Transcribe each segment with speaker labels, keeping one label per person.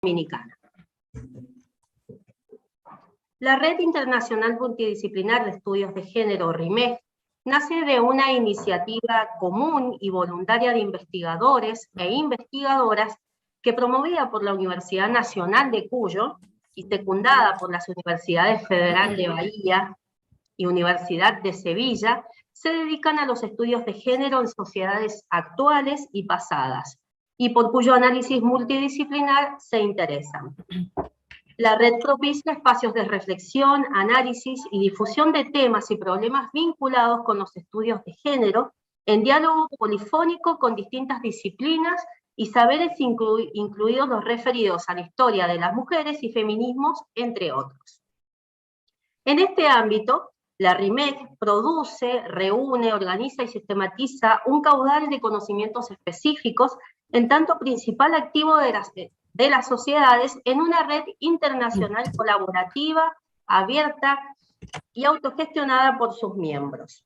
Speaker 1: Dominicana. La Red Internacional Multidisciplinar de Estudios de Género, RIMEG, nace de una iniciativa común y voluntaria de investigadores e investigadoras que promovida por la Universidad Nacional de Cuyo y secundada por las Universidades Federal de Bahía y Universidad de Sevilla, se dedican a los estudios de género en sociedades actuales y pasadas, y por cuyo análisis multidisciplinar se interesan. La red propicia espacios de reflexión, análisis y difusión de temas y problemas vinculados con los estudios de género, en diálogo polifónico con distintas disciplinas y saberes incluidos los referidos a la historia de las mujeres y feminismos, entre otros. En este ámbito, la RIMEG produce, reúne, organiza y sistematiza un caudal de conocimientos específicos, en tanto principal activo de las sociedades en una red internacional colaborativa, abierta y autogestionada por sus miembros.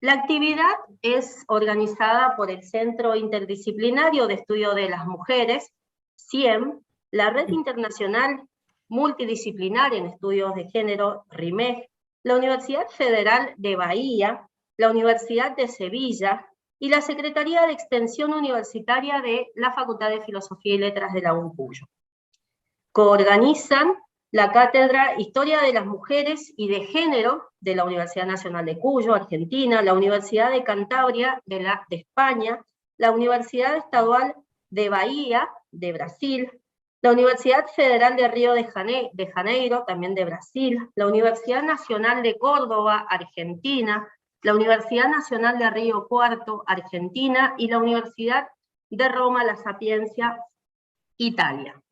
Speaker 1: La actividad es organizada por el Centro Interdisciplinario de Estudio de las Mujeres, CIEM, la Red Internacional Multidisciplinar en Estudios de Género, RIMEG, la Universidad Federal de Bahía, la Universidad de Sevilla y la Secretaría de Extensión Universitaria de la Facultad de Filosofía y Letras de la UNCuyo. Coorganizan la Cátedra Historia de las Mujeres y de Género de la Universidad Nacional de Cuyo, Argentina, la Universidad de Cantabria de España, la Universidad Estadual de Bahía de Brasil, la Universidad Federal de Río de Janeiro, también de Brasil, la Universidad Nacional de Córdoba, Argentina, la Universidad Nacional de Río Cuarto, Argentina, y la Universidad de Roma La Sapienza, Italia.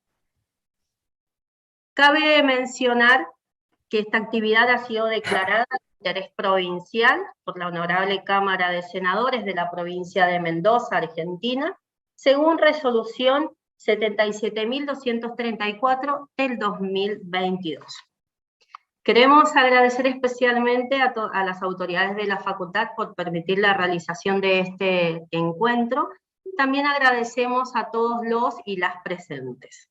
Speaker 1: Cabe mencionar que esta actividad ha sido declarada de interés provincial por la Honorable Cámara de Senadores de la provincia de Mendoza, Argentina, según resolución 77.234 del 2022. Queremos agradecer especialmente a las autoridades de la facultad por permitir la realización de este encuentro. También agradecemos a todos los y las presentes.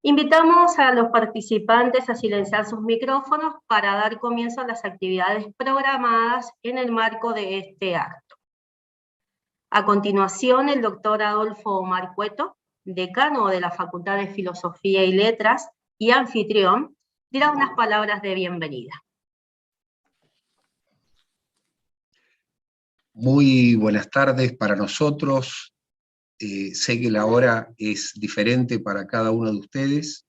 Speaker 1: Invitamos a los participantes a silenciar sus micrófonos para dar comienzo a las actividades programadas en el marco de este acto. A continuación, el doctor Adolfo Omar Cueto, decano de la Facultad de Filosofía y Letras y anfitrión, dirá unas palabras de bienvenida.
Speaker 2: Muy buenas tardes para nosotros. Sé que la hora es diferente para cada uno de ustedes.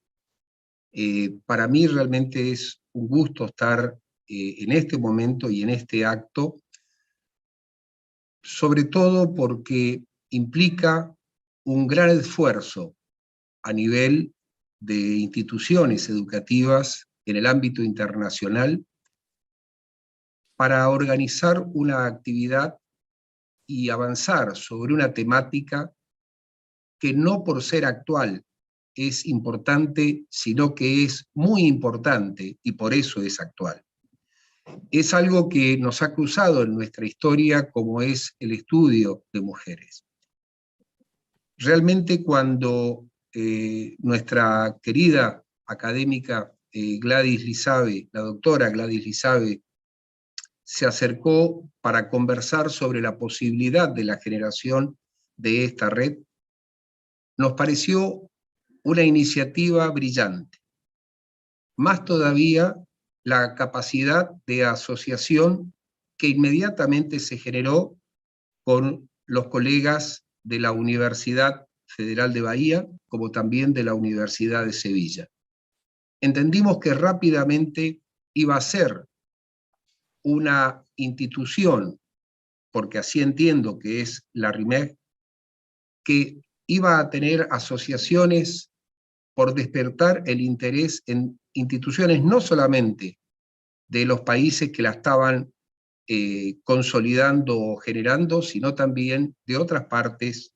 Speaker 2: Para mí realmente es un gusto estar en este momento y en este acto, sobre todo porque implica un gran esfuerzo a nivel de instituciones educativas en el ámbito internacional para organizar una actividad y avanzar sobre una temática que no por ser actual es importante, sino que es muy importante y por eso es actual. Es algo que nos ha cruzado en nuestra historia, como es el estudio de mujeres. Realmente cuando nuestra querida académica Gladys Lizabe, la doctora Gladys Lizabe, se acercó para conversar sobre la posibilidad de la generación de esta red, nos pareció una iniciativa brillante. Más todavía la capacidad de asociación que inmediatamente se generó con los colegas de la Universidad Federal de Bahía, como también de la Universidad de Sevilla. Entendimos que rápidamente iba a ser una institución, porque así entiendo que es la RIMEG, que iba a tener asociaciones por despertar el interés en instituciones no solamente de los países que la estaban consolidando o generando, sino también de otras partes,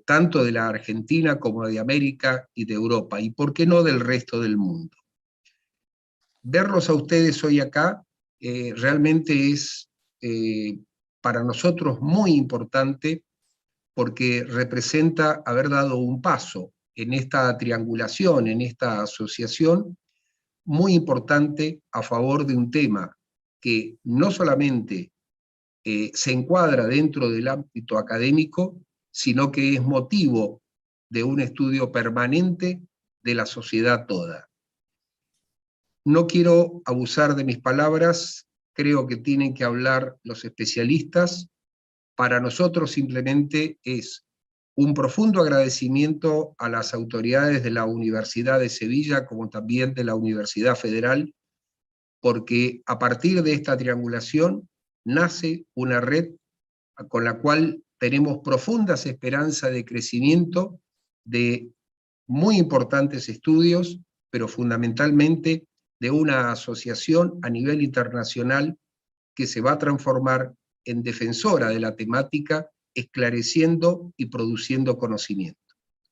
Speaker 2: tanto de la Argentina como de América y de Europa, y por qué no del resto del mundo. Verlos a ustedes hoy acá realmente es para nosotros muy importante, porque representa haber dado un paso en esta triangulación, en esta asociación, muy importante a favor de un tema que no solamente se encuadra dentro del ámbito académico, sino que es motivo de un estudio permanente de la sociedad toda. No quiero abusar de mis palabras, creo que tienen que hablar los especialistas. Para nosotros simplemente es un profundo agradecimiento a las autoridades de la Universidad de Sevilla, como también de la Universidad Federal, porque a partir de esta triangulación nace una red con la cual tenemos profundas esperanzas de crecimiento de muy importantes estudios, pero fundamentalmente de una asociación a nivel internacional que se va a transformar en defensora de la temática, esclareciendo y produciendo conocimiento.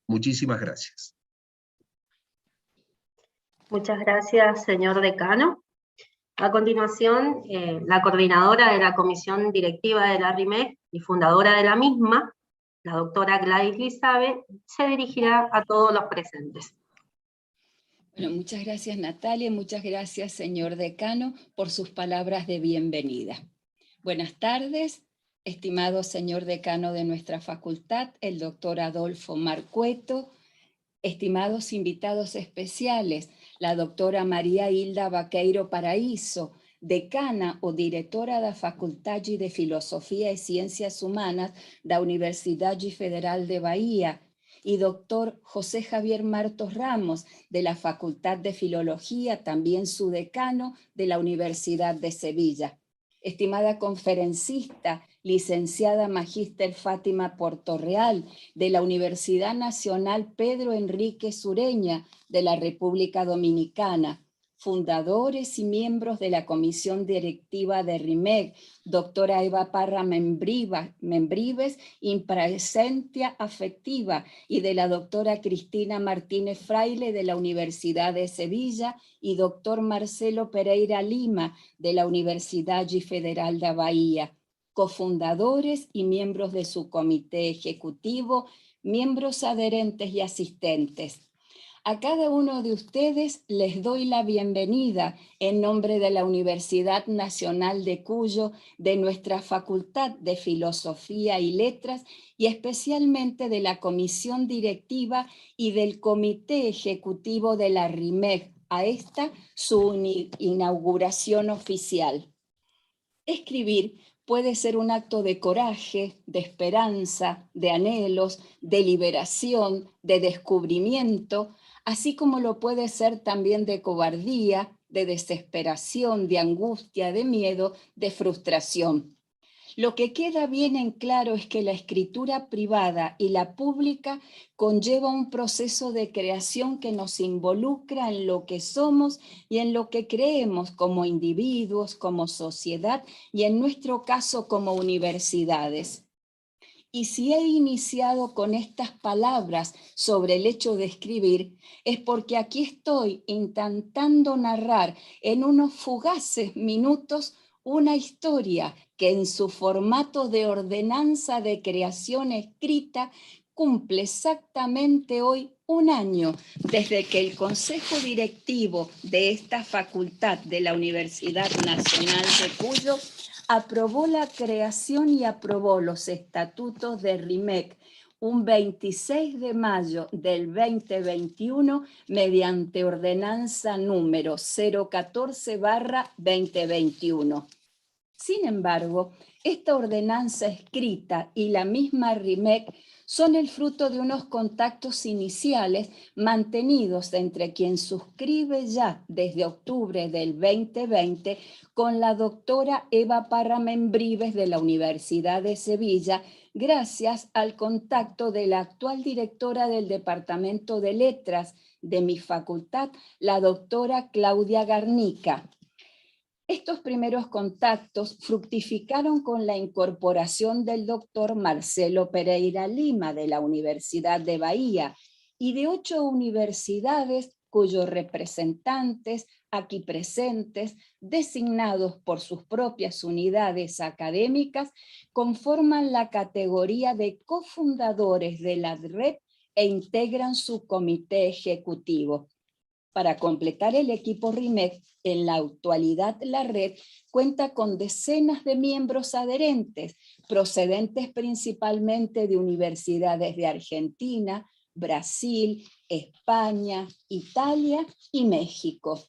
Speaker 2: Muchísimas gracias.
Speaker 1: Muchas gracias, señor decano. A continuación, la coordinadora de la comisión directiva de la RIMEC y fundadora de la misma, la doctora Gladys Lizabe, se dirigirá a todos los presentes.
Speaker 3: Bueno, muchas gracias Natalia, muchas gracias señor decano por sus palabras de bienvenida. Buenas tardes, estimado señor decano de nuestra facultad, el doctor Adolfo Marcueto, estimados invitados especiales, la doctora María Hilda Baqueiro Paraíso, decana o directora da Faculdade de Filosofía e Ciencias Humanas da Universidade Federal de Bahía, y doctor José Javier Martos Ramos, de la Facultad de Filología, también su decano de la Universidad de Sevilla. Estimada conferencista, licenciada magíster Fátima Portorreal, de la Universidad Nacional Pedro Enrique Sureña, de la República Dominicana, fundadores y miembros de la comisión directiva de RIMEC, doctora Eva Parra Membrives, impresencia afectiva, y de la doctora Cristina Martínez Fraile, de la Universidad de Sevilla, y doctor Marcelo Pereira Lima, de la Universidad Federal de Bahía, cofundadores y miembros de su comité ejecutivo, miembros adherentes y asistentes. A cada uno de ustedes les doy la bienvenida en nombre de la Universidad Nacional de Cuyo, de nuestra Facultad de Filosofía y Letras y especialmente de la Comisión Directiva y del Comité Ejecutivo de la RIMEC, a esta su inauguración oficial. Escribir puede ser un acto de coraje, de esperanza, de anhelos, de liberación, de descubrimiento, así como lo puede ser también de cobardía, de desesperación, de angustia, de miedo, de frustración. Lo que queda bien en claro es que la escritura privada y la pública conlleva un proceso de creación que nos involucra en lo que somos y en lo que creemos como individuos, como sociedad y en nuestro caso como universidades. Y si he iniciado con estas palabras sobre el hecho de escribir, es porque aquí estoy intentando narrar en unos fugaces minutos una historia que en su formato de ordenanza de creación escrita cumple exactamente hoy un año desde que el Consejo Directivo de esta facultad de la Universidad Nacional de Cuyo aprobó la creación y aprobó los estatutos de RIMEC un 26 de mayo del 2021 mediante ordenanza número 014/2021. Sin embargo, esta ordenanza escrita y la misma RIMEC son el fruto de unos contactos iniciales mantenidos entre quien suscribe ya desde octubre del 2020 con la doctora Eva Parra Membrives de la Universidad de Sevilla, gracias al contacto de la actual directora del Departamento de Letras de mi facultad, la doctora Claudia Garnica. Estos primeros contactos fructificaron con la incorporación del doctor Marcelo Pereira Lima de la Universidad de Bahía y de 8 universidades cuyos representantes, aquí presentes, designados por sus propias unidades académicas, conforman la categoría de cofundadores de la red e integran su comité ejecutivo. Para completar el equipo RIMEC, en la actualidad la red cuenta con decenas de miembros adherentes, procedentes principalmente de universidades de Argentina, Brasil, España, Italia y México.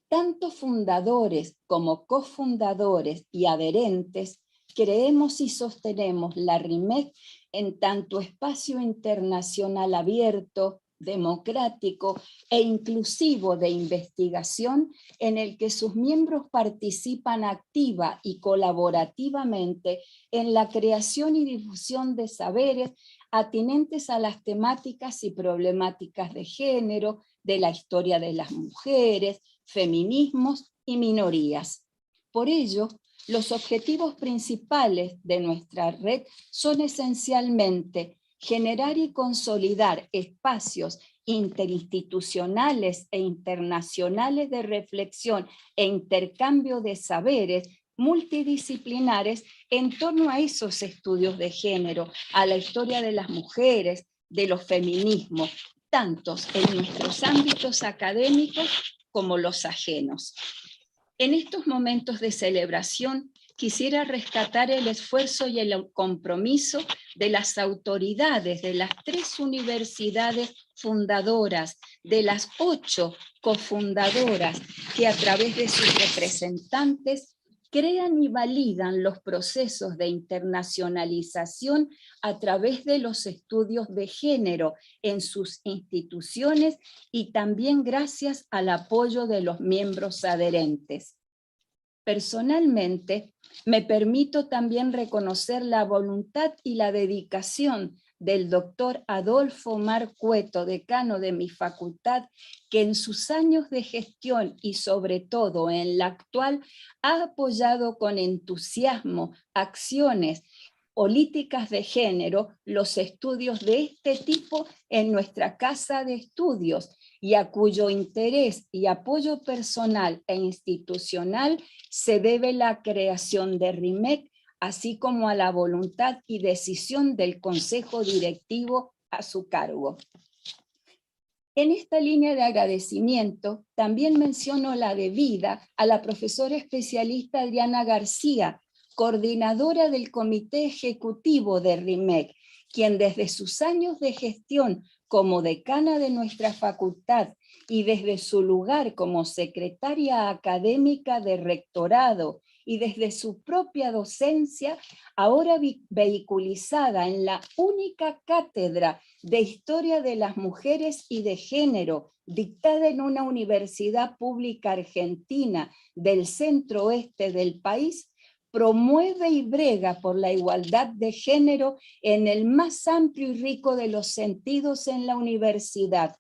Speaker 3: Tanto fundadores como cofundadores y adherentes creemos y sostenemos la RIMEC en tanto espacio internacional abierto, democrático e inclusivo de investigación en el que sus miembros participan activa y colaborativamente en la creación y difusión de saberes atinentes a las temáticas y problemáticas de género, de la historia de las mujeres, feminismos y minorías. Por ello, los objetivos principales de nuestra red son esencialmente generar y consolidar espacios interinstitucionales e internacionales de reflexión e intercambio de saberes multidisciplinares en torno a esos estudios de género, a la historia de las mujeres, de los feminismos, tantos en nuestros ámbitos académicos como los ajenos. En estos momentos de celebración, quisiera rescatar el esfuerzo y el compromiso de las autoridades de las 3 universidades fundadoras, de las 8 cofundadoras, que a través de sus representantes crean y validan los procesos de internacionalización a través de los estudios de género en sus instituciones y también gracias al apoyo de los miembros adherentes. Personalmente, me permito también reconocer la voluntad y la dedicación del doctor Adolfo Omar Cueto, decano de mi facultad, que en sus años de gestión y sobre todo en la actual ha apoyado con entusiasmo acciones políticas de género, los estudios de este tipo en nuestra casa de estudios, y a cuyo interés y apoyo personal e institucional se debe la creación de RIMEC, así como a la voluntad y decisión del Consejo Directivo a su cargo. En esta línea de agradecimiento, también menciono la debida a la profesora especialista Adriana García, coordinadora del Comité Ejecutivo de RIMEC, quien desde sus años de gestión como decana de nuestra facultad y desde su lugar como secretaria académica de rectorado y desde su propia docencia, ahora vehiculizada en la única cátedra de Historia de las Mujeres y de Género, dictada en una universidad pública argentina del centro oeste del país, promueve y brega por la igualdad de género en el más amplio y rico de los sentidos en la universidad,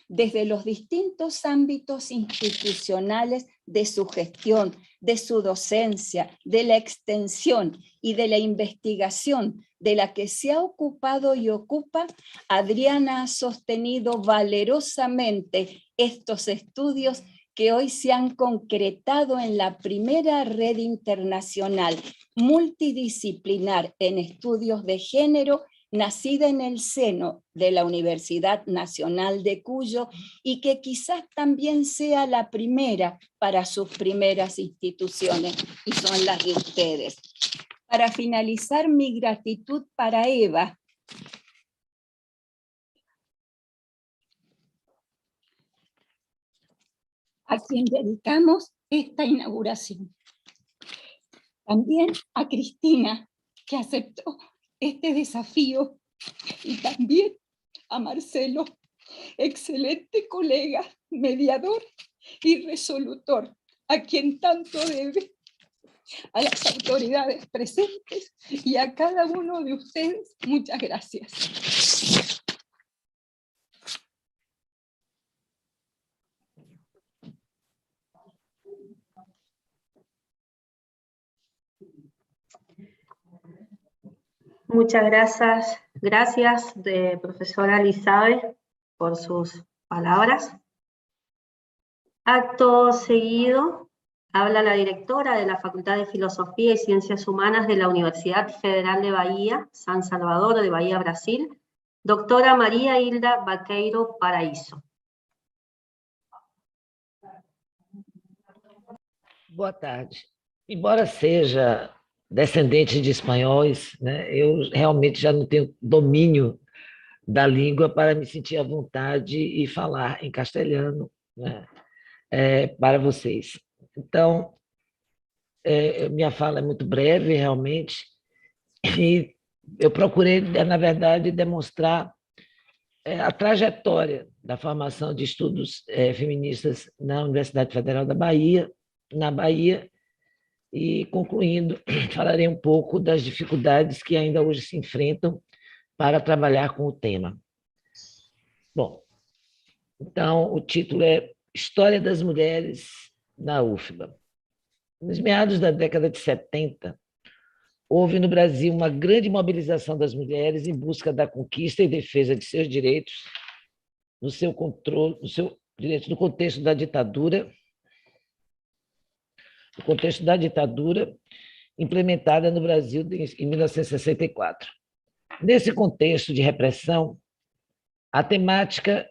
Speaker 3: desde los distintos ámbitos institucionales de su gestión, de su docencia, de la extensión y de la investigación de la que se ha ocupado y ocupa. Adriana ha sostenido valerosamente estos estudios que hoy se han concretado en la primera red internacional multidisciplinar en estudios de género, nacida en el seno de la Universidad Nacional de Cuyo, y que quizás también sea la primera para sus primeras instituciones, y son las de ustedes. Para finalizar, mi gratitud para Eva, a quien dedicamos esta inauguración. También a Cristina, que aceptó este desafío, y también a Marcelo, excelente colega, mediador y resolutor, a quien tanto debe, a las autoridades presentes y a cada uno de ustedes. Muchas gracias.
Speaker 1: Muchas gracias, profesora Elizabeth, por sus palabras. Acto seguido, habla la directora de la Facultad de Filosofía y Ciencias Humanas de la Universidad Federal de Bahía, San Salvador de Bahía, Brasil, doctora Maria Hilda Baqueiro Paraíso.
Speaker 4: Boa tarde. Embora seja descendente de espanhóis, né, eu realmente já não tenho domínio da língua para me sentir à vontade e falar em castelhano, né, para vocês. Então, minha fala é muito breve, realmente, e eu procurei, na verdade, demonstrar a trajetória da formação de estudos feministas na Universidade Federal da Bahia, na Bahia, e, concluindo, falarei um pouco das dificuldades que ainda hoje se enfrentam para trabalhar com o tema. Bom, então, o título é História das Mulheres na UFBA. Nos meados da década de 70, houve no Brasil uma grande mobilização das mulheres em busca da conquista e defesa de seus direitos, no seu controle, no contexto da ditadura, implementada no Brasil em 1964. Nesse contexto de repressão, a temática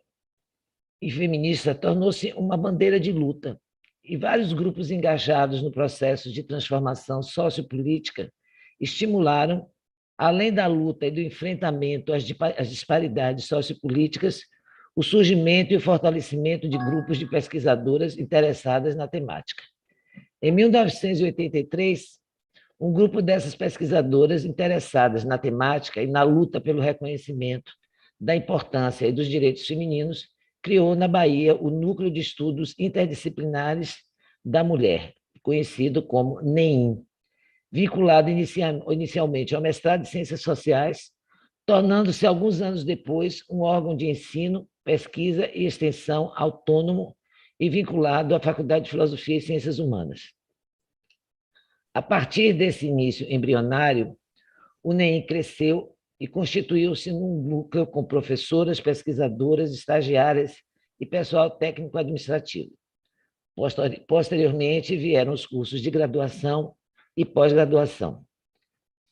Speaker 4: feminista tornou-se uma bandeira de luta, e vários grupos engajados no processo de transformação sociopolítica estimularam, além da luta e do enfrentamento às disparidades sociopolíticas, o surgimento e o fortalecimento de grupos de pesquisadoras interessadas na temática. Em 1983, um grupo dessas pesquisadoras interessadas na temática e na luta pelo reconhecimento da importância e dos direitos femininos criou na Bahia o Núcleo de Estudos Interdisciplinares da Mulher, conhecido como NEIM, vinculado inicialmente ao mestrado de Ciências Sociais, tornando-se, alguns anos depois, um órgão de ensino, pesquisa e extensão autônomo e vinculado à Faculdade de Filosofia e Ciências Humanas. A partir desse início embrionário, o NEIM cresceu e constituiu-se num núcleo com professoras, pesquisadoras, estagiárias e pessoal técnico-administrativo. Posteriormente, vieram os cursos de graduação e pós-graduação.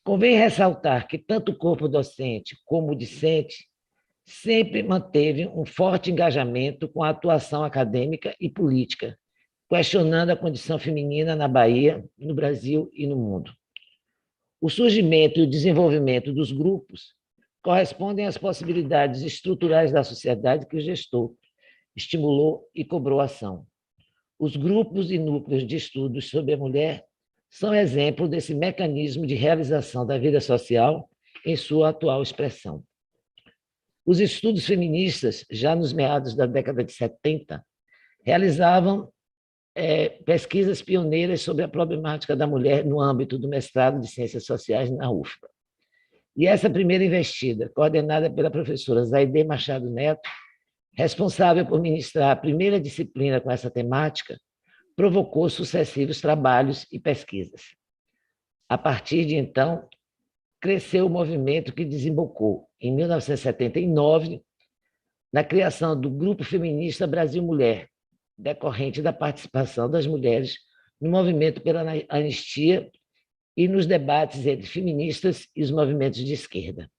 Speaker 4: Convém ressaltar que tanto o corpo docente como o discente sempre manteve um forte engajamento com a atuação acadêmica e política, questionando a condição feminina na Bahia, no Brasil e no mundo. O surgimento e o desenvolvimento dos grupos correspondem às possibilidades estruturais da sociedade que o gestor estimulou e cobrou ação. Os grupos e núcleos de estudos sobre a mulher são exemplo desse mecanismo de realização da vida social em sua atual expressão. Os estudos feministas, já nos meados da década de 70, realizavam pesquisas pioneiras sobre a problemática da mulher no âmbito do mestrado de Ciências Sociais na UFBA. E essa primeira investida, coordenada pela professora Zaide Machado Neto, responsável por ministrar a primeira disciplina com essa temática, provocou sucessivos trabalhos e pesquisas. A partir de então, cresceu o movimento que desembocou, em 1979, na criação do Grupo Feminista Brasil Mulher, decorrente da participação das mulheres no movimento pela anistia e nos debates entre feministas e os movimentos de esquerda.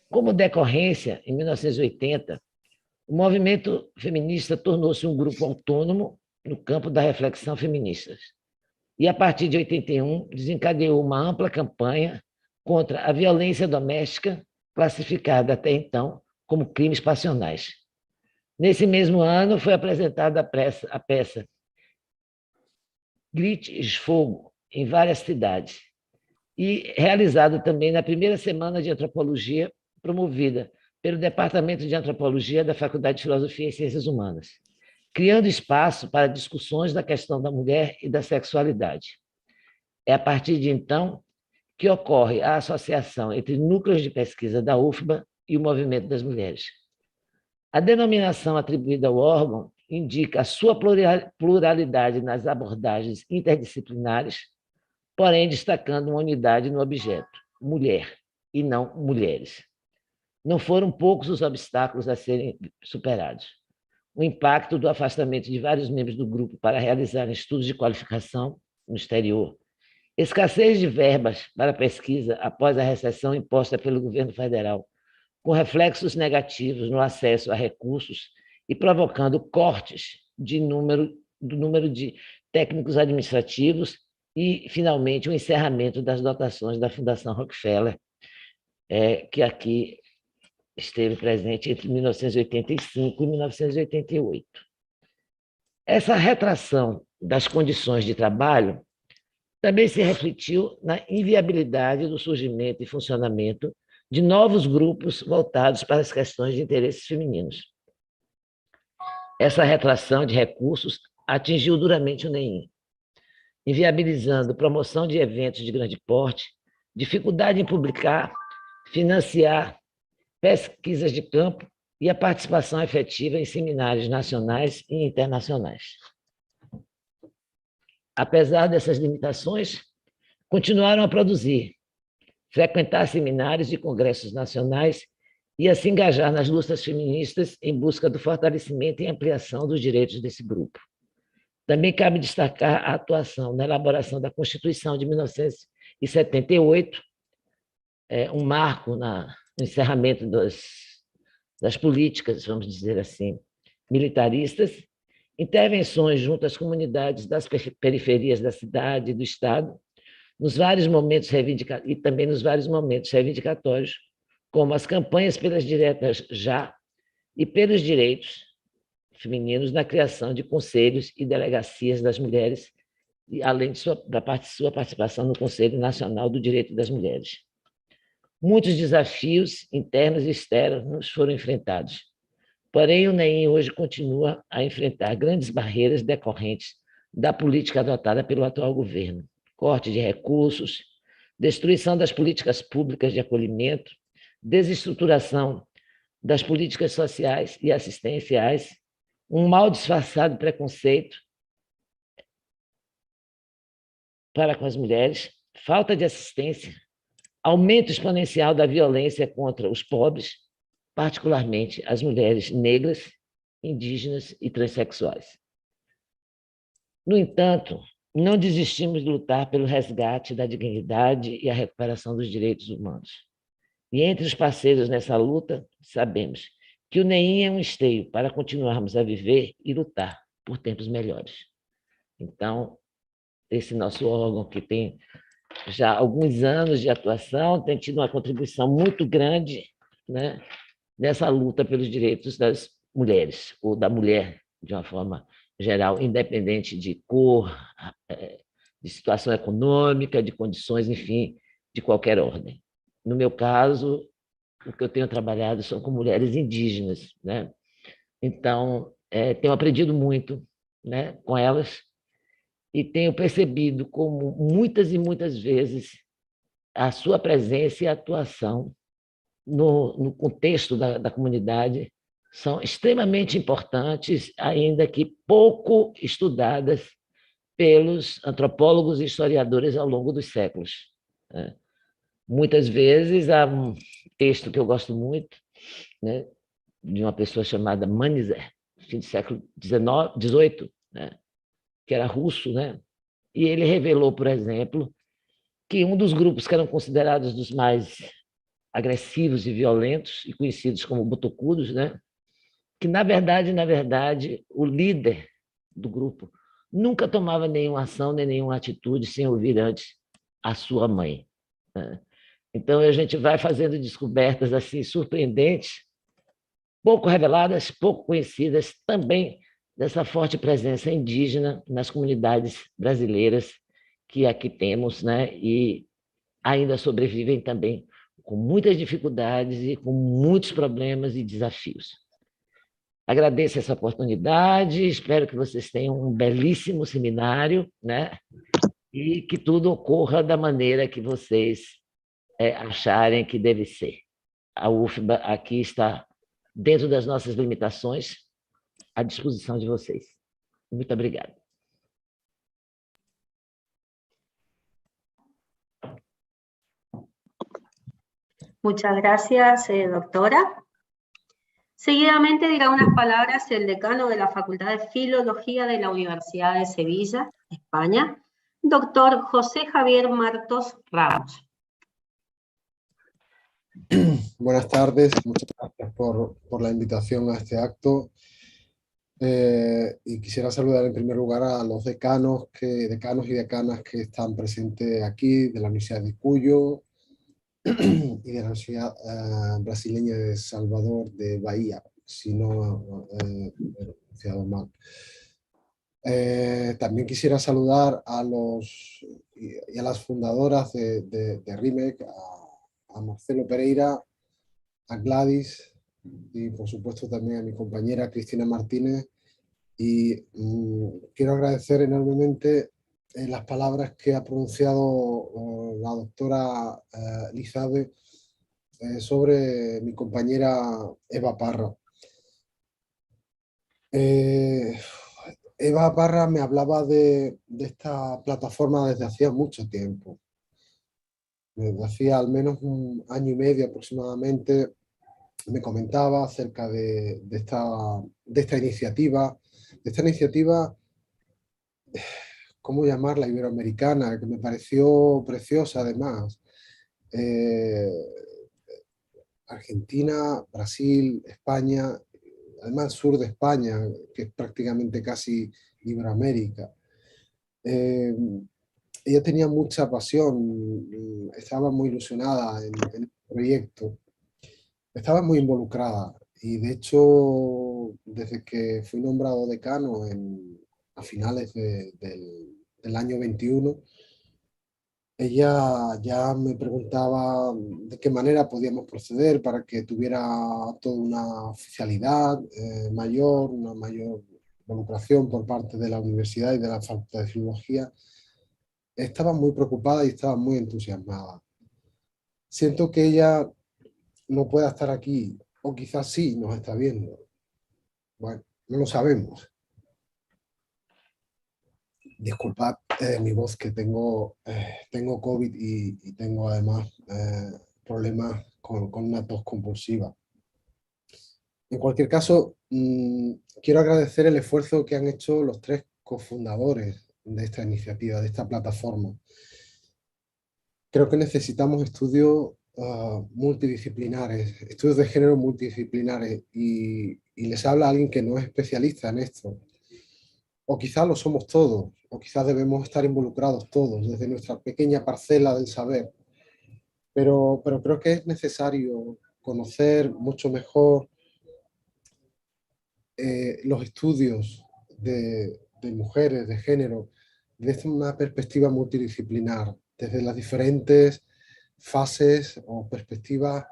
Speaker 4: Como decorrência, em 1980, o movimento feminista tornou-se um grupo autônomo no campo da reflexão feminista. E, a partir de 81, desencadeou uma ampla campanha contra a violência doméstica, classificada até então como crimes passionais. Nesse mesmo ano, foi apresentada a peça Grites Fogo, em várias cidades, e realizada também na primeira semana de antropologia, promovida pelo Departamento de Antropologia da Faculdade de Filosofia e Ciências Humanas, criando espaço para discussões da questão da mulher e da sexualidade. É a partir de então que ocorre a associação entre núcleos de pesquisa da UFBA e o movimento das mulheres. A denominação atribuída ao órgão indica a sua pluralidade nas abordagens interdisciplinares, porém destacando uma unidade no objeto, mulher, e não mulheres. Não foram poucos os obstáculos a serem superados. o impacto do afastamento de vários membros do grupo para realizarem estudos de qualificação no exterior, escassez de verbas para pesquisa após a recessão imposta pelo governo federal, com reflexos negativos no acesso a recursos e provocando cortes do número de técnicos administrativos e, finalmente, o encerramento das dotações da Fundação Rockefeller, que aqui esteve presente entre 1985 e 1988. Essa retração das condições de trabalho também se refletiu na inviabilidade do surgimento e funcionamento de novos grupos voltados para as questões de interesses femininos. Essa retração de recursos atingiu duramente o NEIM, inviabilizando promoção de eventos de grande porte, dificuldade em publicar, financiar pesquisas de campo e a participação efetiva em seminários nacionais e internacionais. Apesar dessas limitações, continuaram a produzir, frequentar seminários e congressos nacionais e a se engajar nas lutas feministas em busca do fortalecimento e ampliação dos direitos desse grupo. Também cabe destacar a atuação na elaboração da Constituição de 1978, um marco no encerramento das políticas, vamos dizer assim, militaristas, intervenções junto às comunidades das periferias da cidade e do Estado, nos vários momentos reivindicatórios, e também nos vários momentos reivindicatórios, como as campanhas pelas diretas já e pelos direitos femininos na criação de conselhos e delegacias das mulheres, e além de sua participação no Conselho Nacional do Direito das Mulheres. Muitos desafios internos e externos foram enfrentados, porém o NEIM hoje continua a enfrentar grandes barreiras decorrentes da política adotada pelo atual governo: corte de recursos, destruição das políticas públicas de acolhimento, desestruturação das políticas sociais e assistenciais, um mal disfarçado preconceito para com as mulheres, falta de assistência, aumento exponencial da violência contra os pobres, particularmente as mulheres negras, indígenas e transexuais. No entanto, não desistimos de lutar pelo resgate da dignidade e a recuperação dos direitos humanos. E entre os parceiros nessa luta, sabemos que o NEIM é um esteio para continuarmos a viver e lutar por tempos melhores. Então, esse nosso órgão, que tem já alguns anos de atuação, tem tido uma contribuição muito grande, né, nessa luta pelos direitos das mulheres, ou da mulher, de uma forma geral, independente de cor, de situação econômica, de condições, enfim, de qualquer ordem. No meu caso, o que eu tenho trabalhado são com mulheres indígenas, né? Então, tenho aprendido muito, né, com elas, e tenho percebido como muitas e muitas vezes a sua presença e a atuação no contexto da comunidade são extremamente importantes, ainda que pouco estudadas pelos antropólogos e historiadores ao longo dos séculos. Muitas vezes, há um texto que eu gosto muito, né, de uma pessoa chamada Manizer, fim do século XVIII, né, que era russo, né, e ele revelou, por exemplo, que um dos grupos que eram considerados dos mais agressivos e violentos, e conhecidos como botocudos, né, que, na verdade, o líder do grupo nunca tomava nenhuma ação, nem nenhuma atitude sem ouvir antes a sua mãe, né? Então, a gente vai fazendo descobertas assim surpreendentes, pouco reveladas, pouco conhecidas, também dessa forte presença indígena nas comunidades brasileiras que aqui temos, né? E ainda sobrevivem também com muitas dificuldades e com muitos problemas e desafios. Agradeço essa oportunidade, espero que vocês tenham um belíssimo seminário, né? E que tudo ocorra da maneira que vocês acharem que deve ser. A UFBA aqui está, dentro das nossas limitações, à disposição de vocês. Muito obrigado.
Speaker 1: Muchas gracias, doctora. Seguidamente dirá unas palabras el decano de la Facultad de Filología de la Universidad de Sevilla, España, doctor José Javier Martos Ramos.
Speaker 5: Buenas tardes, muchas gracias por la invitación a este acto. Y quisiera saludar en primer lugar a los decanos y decanas que están presentes aquí, de la Universidad de Cuyo y de la Universidad Brasileña de Salvador de Bahía, si no he pronunciado mal. También quisiera saludar a los y a las fundadoras de RIMEC, a Marcelo Pereira, a Gladys y por supuesto también a mi compañera Cristina Martínez, y quiero agradecer enormemente las palabras que ha pronunciado la doctora Lizabe sobre mi compañera Eva Parra. Eva Parra me hablaba de esta plataforma desde hacía mucho tiempo. Desde hacía al menos un año y medio aproximadamente me comentaba acerca de esta iniciativa, ¿cómo llamarla? Iberoamericana, que me pareció preciosa además. Argentina, Brasil, España, además sur de España, que es prácticamente casi Iberoamérica. Ella tenía mucha pasión, estaba muy ilusionada en el proyecto. Estaba muy involucrada y de hecho desde que fui nombrado decano a finales del año 21, ella ya me preguntaba de qué manera podíamos proceder para que tuviera toda una oficialidad mayor, una mayor involucración por parte de la universidad y de la Facultad de Filología. Estaba muy preocupada y estaba muy entusiasmada. Siento que ella no pueda estar aquí, o quizás sí nos está viendo. Bueno, no lo sabemos. Disculpad mi voz, que tengo COVID y tengo además problemas con una tos compulsiva. En cualquier caso, quiero agradecer el esfuerzo que han hecho los tres cofundadores de esta iniciativa, de esta plataforma. Creo que necesitamos estudios multidisciplinares, estudios de género multidisciplinares, y les habla alguien que no es especialista en esto. O quizás lo somos todos, o quizás debemos estar involucrados todos desde nuestra pequeña parcela del saber. Pero creo que es necesario conocer mucho mejor los estudios de mujeres, de género, desde una perspectiva multidisciplinar, desde las diferentes fases o perspectivas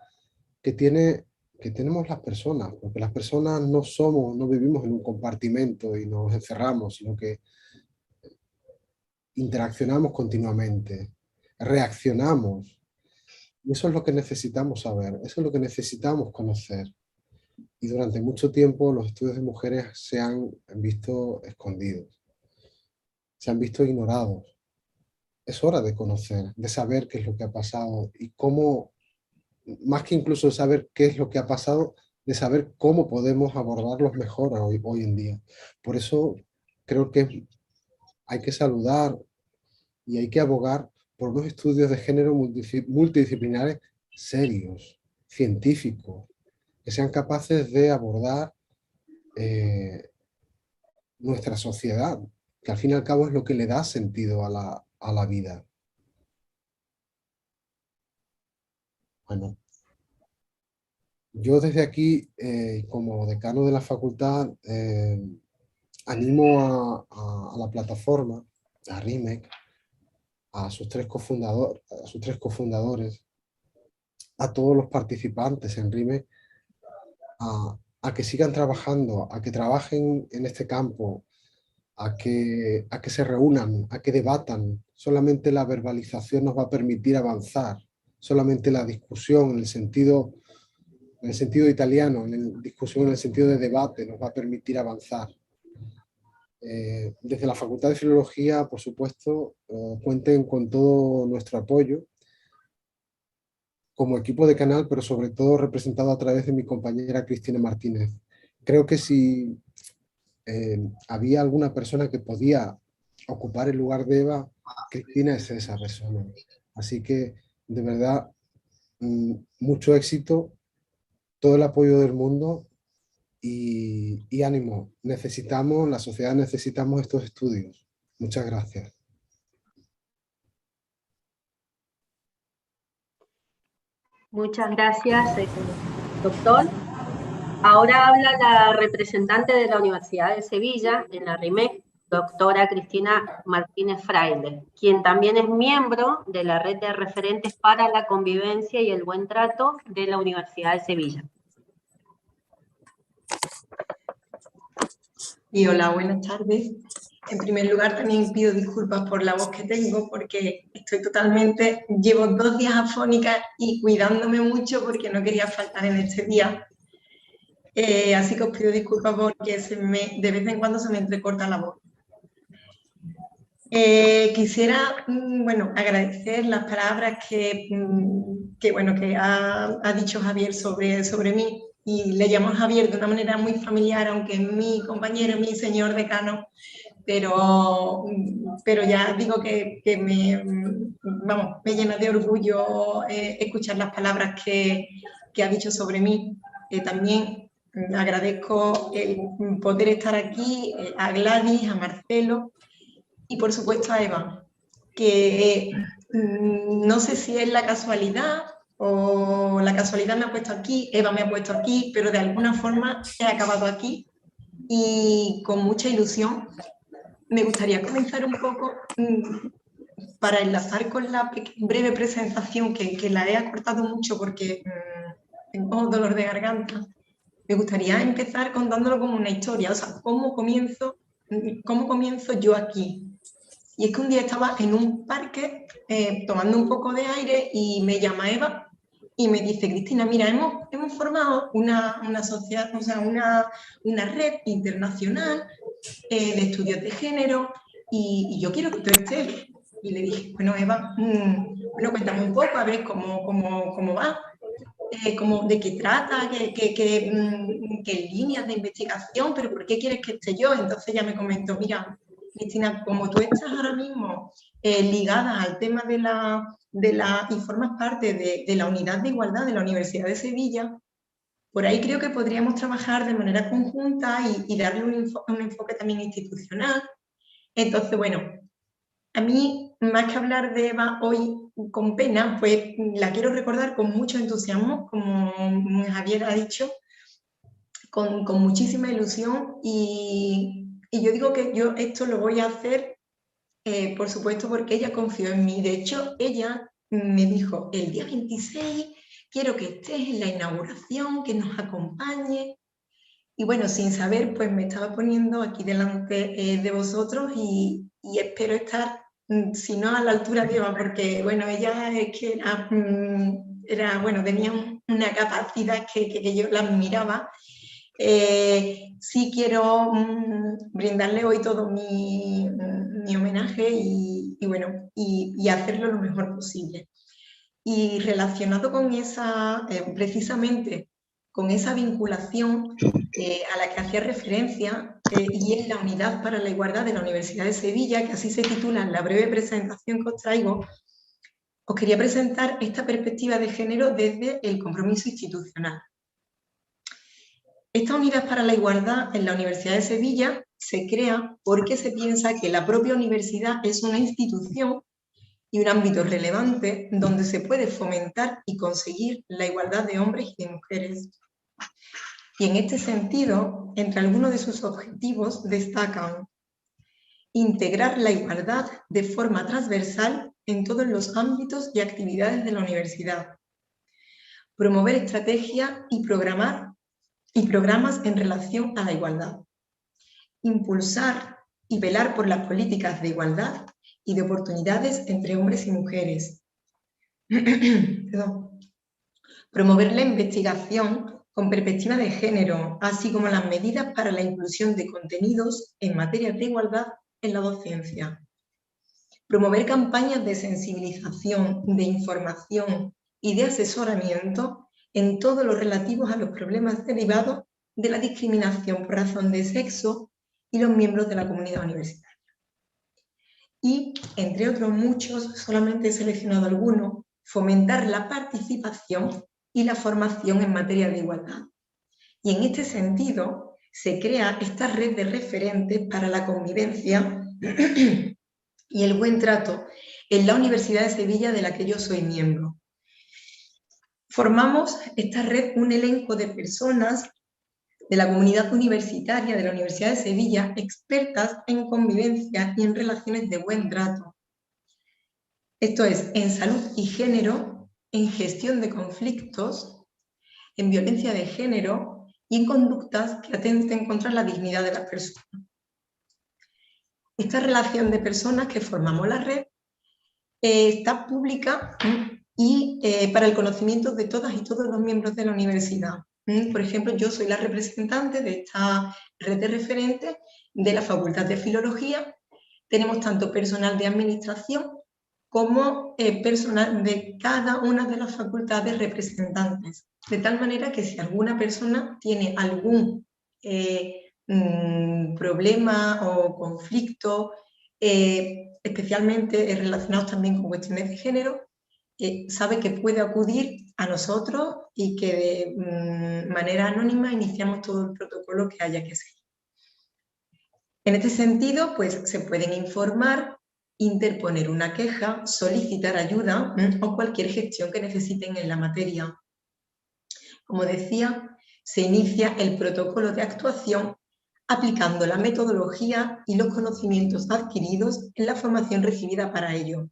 Speaker 5: que tenemos las personas, porque las personas no vivimos en un compartimento y nos encerramos, sino que interaccionamos continuamente, reaccionamos, y eso es lo que necesitamos saber, eso es lo que necesitamos conocer. Y durante mucho tiempo los estudios de mujeres se han visto escondidos, se han visto ignorados. Es hora de conocer, de saber qué es lo que ha pasado y cómo, más que incluso saber qué es lo que ha pasado, de saber cómo podemos abordarlos mejor hoy en día. Por eso creo que hay que saludar y hay que abogar por unos estudios de género multidisciplinares serios, científicos, que sean capaces de abordar nuestra sociedad, que al fin y al cabo es lo que le da sentido a la vida. Bueno, yo desde aquí, como decano de la facultad, animo a la plataforma, a RIMEC, a sus tres cofundadores, a todos los participantes en RIMEC, a que sigan trabajando, a que trabajen en este campo, a que se reúnan, a que debatan. Solamente la verbalización nos va a permitir avanzar, solamente la discusión en el sentido italiano, discusión en el sentido de debate, nos va a permitir avanzar. Desde la Facultad de Filología, por supuesto, cuenten con todo nuestro apoyo. como equipo de canal, pero sobre todo representado a través de mi compañera Cristina Martínez. Creo que si había alguna persona que podía ocupar el lugar de Eva, Cristina es esa persona. Así que, de verdad, mucho éxito, todo el apoyo del mundo y ánimo. La sociedad necesitamos estos estudios. Muchas gracias.
Speaker 1: Muchas gracias, doctor. Ahora habla la representante de la Universidad de Sevilla, en la RIMEC, doctora Cristina Martínez Fraile, quien también es miembro de la Red de Referentes para la Convivencia y el Buen Trato de la Universidad de Sevilla.
Speaker 6: Y hola, buenas tardes. En primer lugar, también pido disculpas por la voz que tengo, porque llevo 2 días afónica y cuidándome mucho porque no quería faltar en este día. Así que os pido disculpas porque de vez en cuando se me entrecorta la voz. Quisiera, agradecer las palabras que ha dicho Javier sobre mí, y le llamo a Javier de una manera muy familiar, aunque es mi compañero, mi señor decano, pero ya digo que me llena de orgullo escuchar las palabras que ha dicho sobre mí. También agradezco el poder estar aquí, a Gladys, a Marcelo y por supuesto a Eva, que no sé si es la casualidad o la casualidad me ha puesto aquí, Eva me ha puesto aquí, pero de alguna forma he acabado aquí y con mucha ilusión. Me gustaría comenzar un poco para enlazar con la breve presentación que la he acortado mucho porque tengo dolor de garganta. Me gustaría empezar contándolo como una historia, o sea, cómo comienzo yo aquí. Y es que un día estaba en un parque tomando un poco de aire y me llama Eva y me dice: Cristina, mira, hemos formado una sociedad, o sea, una red internacional de estudios de género y yo quiero que tú estés. Y le dije: bueno, Eva, cuéntame un poco, a ver cómo va, de qué trata, qué líneas de investigación, pero ¿por qué quieres que esté yo? Entonces ella me comentó: mira, Cristina, como tú estás ahora mismo ligada al tema y formas parte de la unidad de igualdad de la Universidad de Sevilla, por ahí creo que podríamos trabajar de manera conjunta y darle un enfoque también institucional. Entonces, bueno, a mí, más que hablar de Eva hoy con pena, pues la quiero recordar con mucho entusiasmo, como Javier ha dicho, con muchísima ilusión, y yo digo que yo esto lo voy a hacer, por supuesto, porque ella confió en mí. De hecho, ella me dijo: el día 26 quiero que estés en la inauguración, que nos acompañe. Y bueno, sin saber, pues me estaba poniendo aquí delante de vosotros y espero estar, si no a la altura de Eva, porque bueno, ella es que tenía una capacidad que yo la admiraba. Sí quiero brindarle hoy todo mi homenaje y hacerlo lo mejor posible. Y relacionado con esa, precisamente con esa vinculación a la que hacía referencia, y es la Unidad para la Igualdad de la Universidad de Sevilla, que así se titula en la breve presentación que os traigo, os quería presentar esta perspectiva de género desde el compromiso institucional. Esta Unidad para la Igualdad en la Universidad de Sevilla se crea porque se piensa que la propia universidad es una institución y un ámbito relevante donde se puede fomentar y conseguir la igualdad de hombres y de mujeres. Y en este sentido, entre algunos de sus objetivos destacan: integrar la igualdad de forma transversal en todos los ámbitos y actividades de la universidad, promover estrategias y programas en relación a la igualdad, impulsar y velar por las políticas de igualdad y de oportunidades entre hombres y mujeres. Promover la investigación con perspectiva de género, así como las medidas para la inclusión de contenidos en materia de igualdad en la docencia. Promover campañas de sensibilización, de información y de asesoramiento en todo lo relativo a los problemas derivados de la discriminación por razón de sexo y los miembros de la comunidad universitaria. Y, entre otros muchos, solamente he seleccionado algunos, fomentar la participación y la formación en materia de igualdad. Y en este sentido, se crea esta red de referentes para la convivencia y el buen trato en la Universidad de Sevilla, de la que yo soy miembro. Formamos esta red un elenco de personas de la comunidad universitaria de la Universidad de Sevilla, expertas en convivencia y en relaciones de buen trato. Esto es, en salud y género, en gestión de conflictos, en violencia de género y en conductas que atenten contra la dignidad de las personas. Esta relación de personas que formamos la red está pública y para el conocimiento de todas y todos los miembros de la universidad. Por ejemplo, yo soy la representante de esta red de referentes de la Facultad de Filología. Tenemos tanto personal de administración como personal de cada una de las facultades representantes. De tal manera que si alguna persona tiene algún problema o conflicto, especialmente relacionados también con cuestiones de género, sabe que puede acudir a nosotros y que de manera anónima iniciamos todo el protocolo que haya que seguir. En este sentido, pues se pueden informar, interponer una queja, solicitar ayuda o cualquier gestión que necesiten en la materia. Como decía, se inicia el protocolo de actuación aplicando la metodología y los conocimientos adquiridos en la formación recibida para ello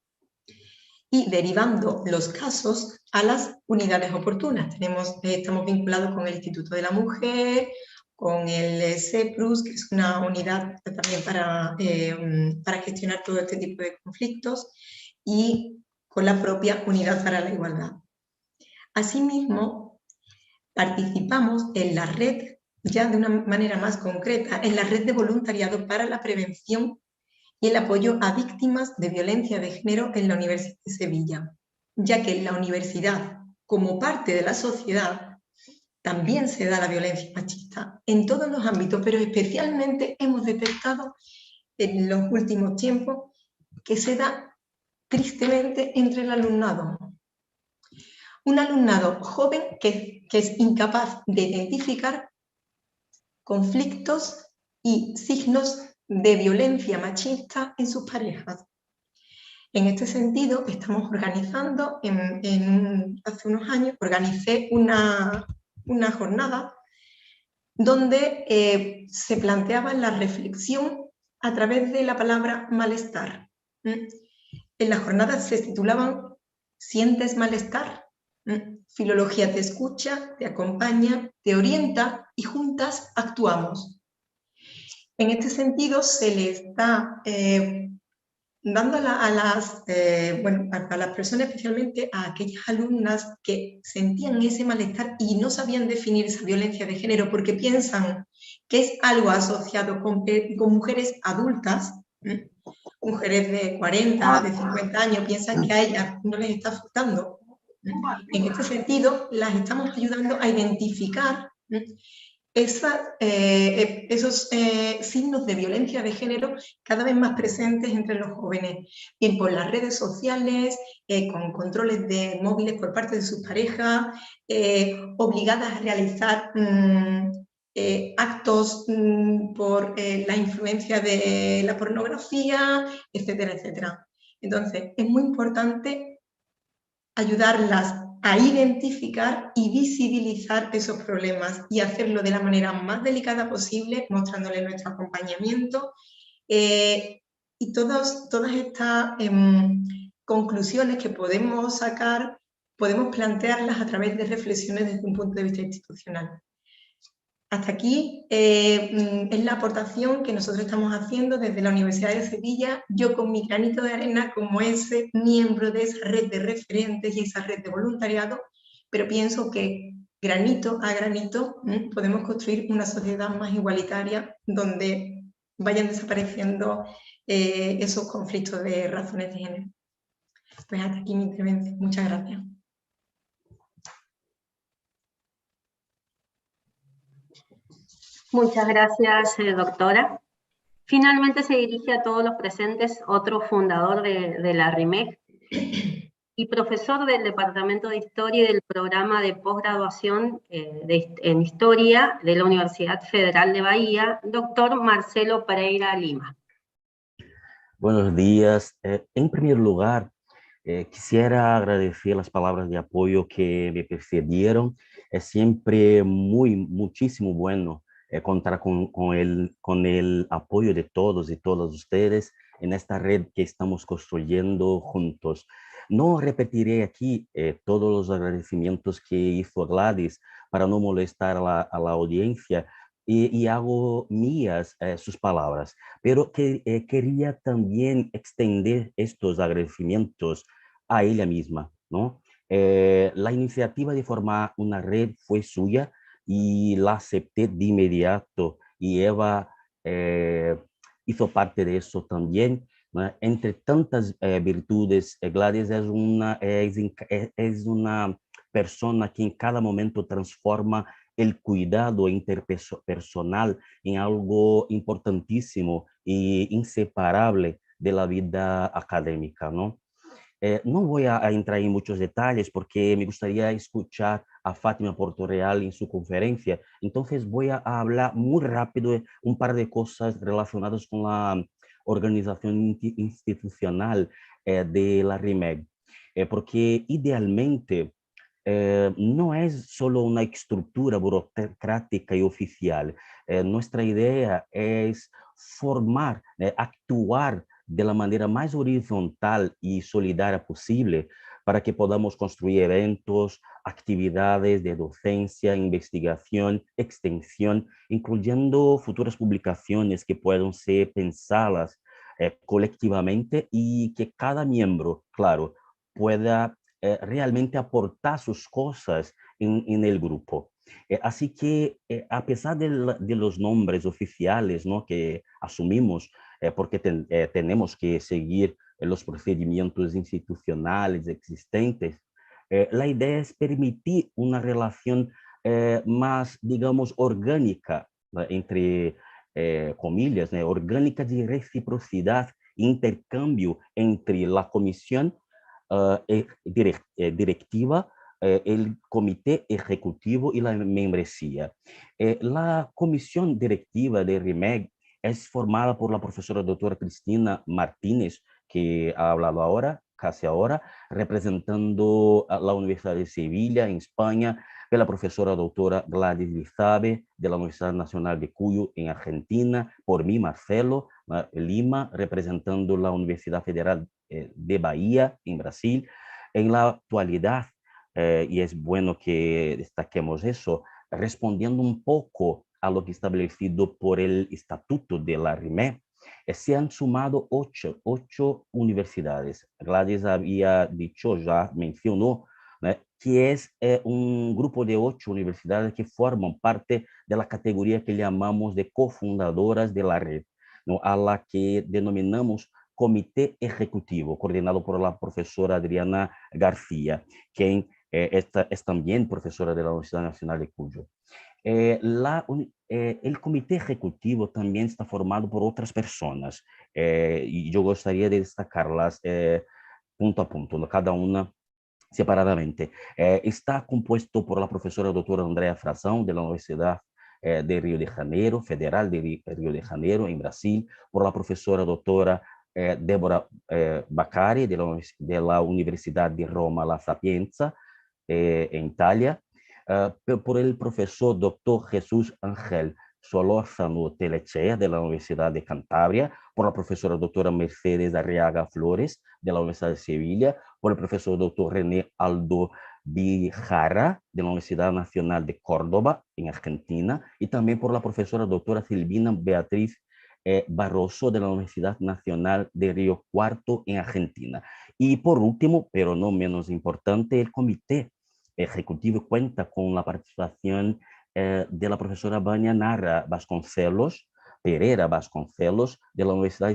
Speaker 6: y derivando los casos a las unidades oportunas. Estamos vinculados con el Instituto de la Mujer, con el CEPRUS, que es una unidad también para gestionar todo este tipo de conflictos, y con la propia Unidad para la Igualdad. Asimismo, participamos en la red, ya de una manera más concreta, en la red de voluntariado para la prevención y el apoyo a víctimas de violencia de género en la Universidad de Sevilla, ya que en la universidad, como parte de la sociedad, también se da la violencia machista en todos los ámbitos, pero especialmente hemos detectado en los últimos tiempos que se da tristemente entre el alumnado. Un alumnado joven que es incapaz de identificar conflictos y signos de violencia machista en sus parejas. En este sentido, estamos organizando, hace unos años, organicé una jornada donde se planteaba la reflexión a través de la palabra malestar. En las jornadas se titulaban ¿Sientes malestar? Filología te escucha, te acompaña, te orienta y juntas actuamos. En este sentido, se le está dando a las personas, especialmente a aquellas alumnas que sentían ese malestar y no sabían definir esa violencia de género porque piensan que es algo asociado con mujeres adultas, mujeres de 40, de 50 años, piensan que a ellas no les está afectando. En este sentido, las estamos ayudando a identificar esos signos de violencia de género cada vez más presentes entre los jóvenes, bien por las redes sociales, con controles de móviles por parte de sus parejas, obligadas a realizar actos por la influencia de la pornografía, etcétera, etcétera. Entonces, es muy importante ayudarlas a identificar y visibilizar esos problemas y hacerlo de la manera más delicada posible, mostrándoles nuestro acompañamiento y todas estas conclusiones que podemos sacar, podemos plantearlas a través de reflexiones desde un punto de vista institucional. Hasta aquí es la aportación que nosotros estamos haciendo desde la Universidad de Sevilla, yo con mi granito de arena como ese miembro de esa red de referentes y esa red de voluntariado, pero pienso que granito a granito podemos construir una sociedad más igualitaria donde vayan desapareciendo esos conflictos de razones de género. Pues hasta aquí mi intervención. Muchas gracias.
Speaker 1: Muchas gracias, doctora. Finalmente se dirige a todos los presentes otro fundador de la RIMEC y profesor del Departamento de Historia y del programa de posgraduación en Historia de la Universidad Federal de Bahía, doctor Marcelo Pereira Lima.
Speaker 7: Buenos días. En primer lugar, quisiera agradecer las palabras de apoyo que me precedieron. Es siempre muchísimo bueno contar con el apoyo de todos y todas ustedes en esta red que estamos construyendo juntos. No repetiré aquí todos los agradecimientos que hizo Gladys para no molestar a la audiencia, y hago mías sus palabras, pero quería también extender estos agradecimientos a ella misma, ¿no? La iniciativa de formar una red fue suya y la acepté de inmediato, y Eva hizo parte de eso también, ¿no? Entre tantas virtudes, Gladys es una persona que en cada momento transforma el cuidado interpersonal en algo importantísimo e inseparable de la vida académica, ¿no? No voy a entrar en muchos detalles porque me gustaría escuchar a Fátima Portoreal en su conferencia. Entonces voy a hablar muy rápido de un par de cosas relacionadas con la organización institucional de la RIMEC, porque idealmente no es solo una estructura burocrática y oficial. Nuestra idea es formar, actuar de la manera más horizontal y solidaria posible para que podamos construir eventos, actividades de docencia, investigación, extensión, incluyendo futuras publicaciones que puedan ser pensadas colectivamente, y que cada miembro, claro, pueda realmente aportar sus cosas en el grupo. Así que a pesar de los nombres oficiales, ¿no?, que asumimos, porque tenemos que seguir los procedimientos institucionales existentes, la idea es permitir una relación más, digamos, orgánica, ¿no?, entre comillas, ¿no?, orgánica, de reciprocidad, intercambio entre la comisión directiva, el comité ejecutivo y la membresía. La comisión directiva de RIMEC es formada por la profesora doctora Cristina Martínez, que ha hablado ahora, casi ahora, representando a la Universidad de Sevilla, en España, de la profesora doctora Gladys Lizabe, de la Universidad Nacional de Cuyo, en Argentina, por mí, Marcelo Lima, representando la Universidad Federal de Bahía, en Brasil. En la actualidad, y es bueno que destaquemos eso, respondiendo un poco a lo que establecido por el estatuto de la RIMEC, se han sumado ocho universidades. Gladys había dicho, ya mencionó, ¿no?, que es un grupo de 8 universidades que forman parte de la categoría que llamamos de cofundadoras de la red, ¿no?, a la que denominamos Comité Ejecutivo, coordinado por la profesora Adriana García, quien es también profesora de la Universidad Nacional de Cuyo. El comité ejecutivo también está formado por otras personas, y yo gustaría de destacarlas punto a punto, ¿no?, cada una separadamente. Está compuesto por la profesora doctora Andrea Frazão, de la Universidad de Río de Janeiro, Federal de Río de Janeiro, en Brasil, por la profesora doctora Débora Baccari, de la Universidad de Roma La Sapienza, en Italia, por el profesor doctor Jesús Ángel Solórzano Telechea, de la Universidad de Cantabria, por la profesora doctora Mercedes Arriaga Flores, de la Universidad de Sevilla, por el profesor doctor René Aldo Bijara, de la Universidad Nacional de Córdoba, en Argentina, y también por la profesora doctora Silvina Beatriz Barroso, de la Universidad Nacional de Río Cuarto, en Argentina. Y por último, pero no menos importante, el comité ejecutivo cuenta con la participación de la profesora Vania Nara Pereira Vasconcelos, de la Universidad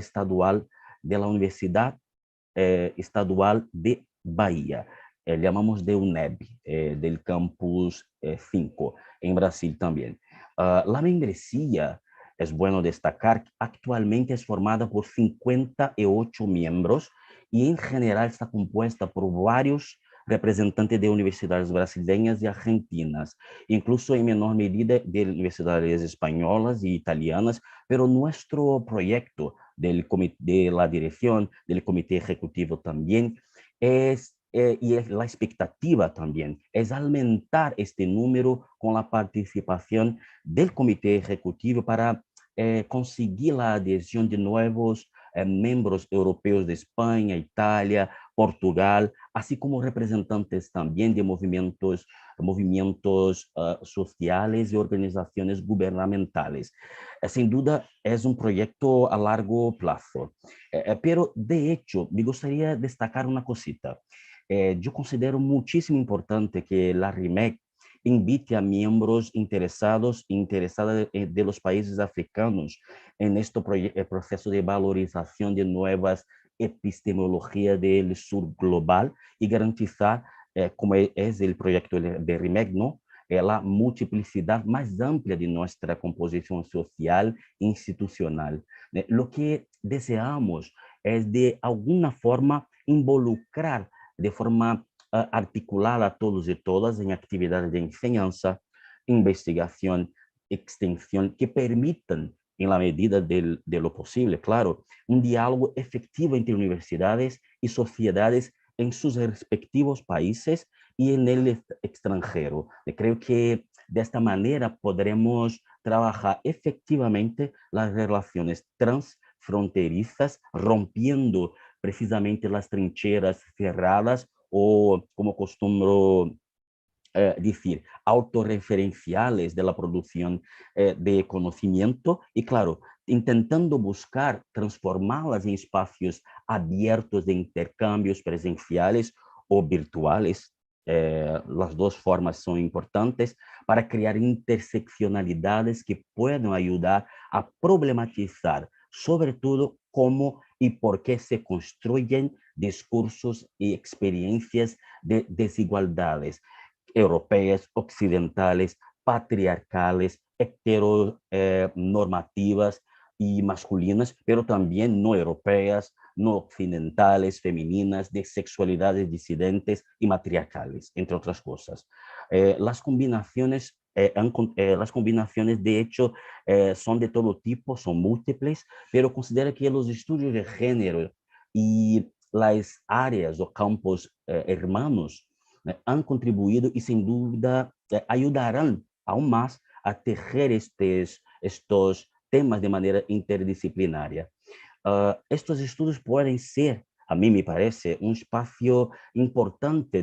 Speaker 7: Estadual de Bahía. Llamamos de UNEB, del campus 5, en Brasil también. La membresía, es bueno destacar, actualmente es formada por 58 miembros y en general está compuesta por varios representantes de universidades brasileñas y argentinas, incluso en menor medida de universidades españolas y italianas, pero nuestro proyecto de la dirección, del comité ejecutivo también, y la expectativa también es aumentar este número con la participación del comité ejecutivo para conseguir la adhesión de nuevos miembros europeos de España, Italia, Portugal, así como representantes también de movimientos sociales y organizaciones gubernamentales. Sin duda es un proyecto a largo plazo, pero de hecho me gustaría destacar una cosita. Yo considero muchísimo importante que la RIMEC invite a miembros interesadas de los países africanos en este proceso de valorización de nuevas epistemologías del sur global y garantizar, como es el proyecto de RIMEC, ¿no? La multiplicidad más amplia de nuestra composición social e institucional. Lo que deseamos es de alguna forma involucrar de forma articular a todos y todas en actividades de enseñanza, investigación, extensión, que permitan, en la medida de lo posible, claro, un diálogo efectivo entre universidades y sociedades en sus respectivos países y en el extranjero. Creo que de esta manera podremos trabajar efectivamente las relaciones transfronterizas, rompiendo precisamente las trincheras cerradas o, como costumbro decir, autorreferenciales de la producción de conocimiento y, claro, intentando buscar transformarlas en espacios abiertos de intercambios presenciales o virtuales. Las dos formas son importantes para crear interseccionalidades que puedan ayudar a problematizar, sobre todo, cómo y por qué se construyen discursos y experiencias de desigualdades europeas, occidentales, patriarcales, heteronormativas y masculinas, pero también no europeas, no occidentales, femeninas, de sexualidades disidentes y matriarcales, entre otras cosas. Las combinaciones de hecho son de todo tipo, son múltiples, pero considera que los estudios de género y las áreas o campos hermanos han contribuido y sin duda ayudarán aún más a tejer estos temas de manera interdisciplinaria. Estos estudios pueden ser, a mí me parece, un espacio importante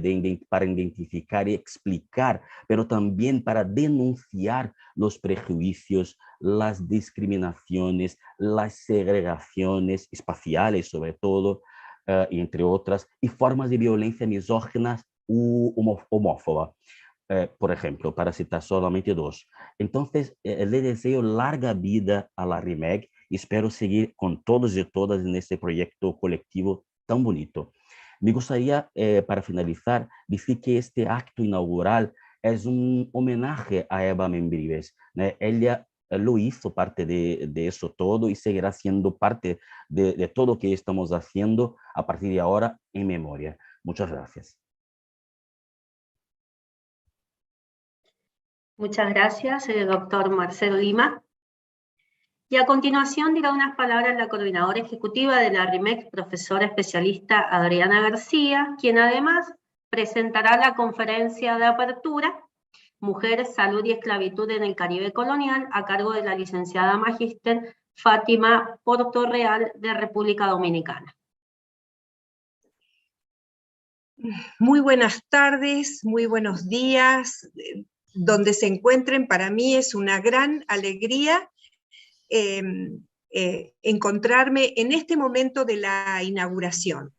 Speaker 7: para identificar y explicar, pero también para denunciar los prejuicios, las discriminaciones, las segregaciones espaciales, sobre todo, entre otras, y formas de violencia misóginas u homófoba. Por ejemplo, para citar solamente dos. Entonces, le deseo larga vida a la RIMEC y espero seguir con todos y todas en este proyecto colectivo tan bonito. Me gustaría, para finalizar, decir que este acto inaugural es un homenaje a Eva Membrives. Ella lo hizo parte de eso todo y seguirá siendo parte de todo lo que estamos haciendo a partir de ahora en memoria. Muchas gracias.
Speaker 1: Muchas gracias, doctor Marcelo Lima. Y a continuación dirá unas palabras la coordinadora ejecutiva de la RIMEC, profesora especialista Adriana García, quien además presentará la conferencia de apertura Mujeres, Salud y Esclavitud en el Caribe Colonial, a cargo de la licenciada magíster Fátima Portorreal de República Dominicana.
Speaker 8: Muy buenas tardes, muy buenos días. Donde se encuentren, para mí es una gran alegría encontrarme en este momento de la inauguración.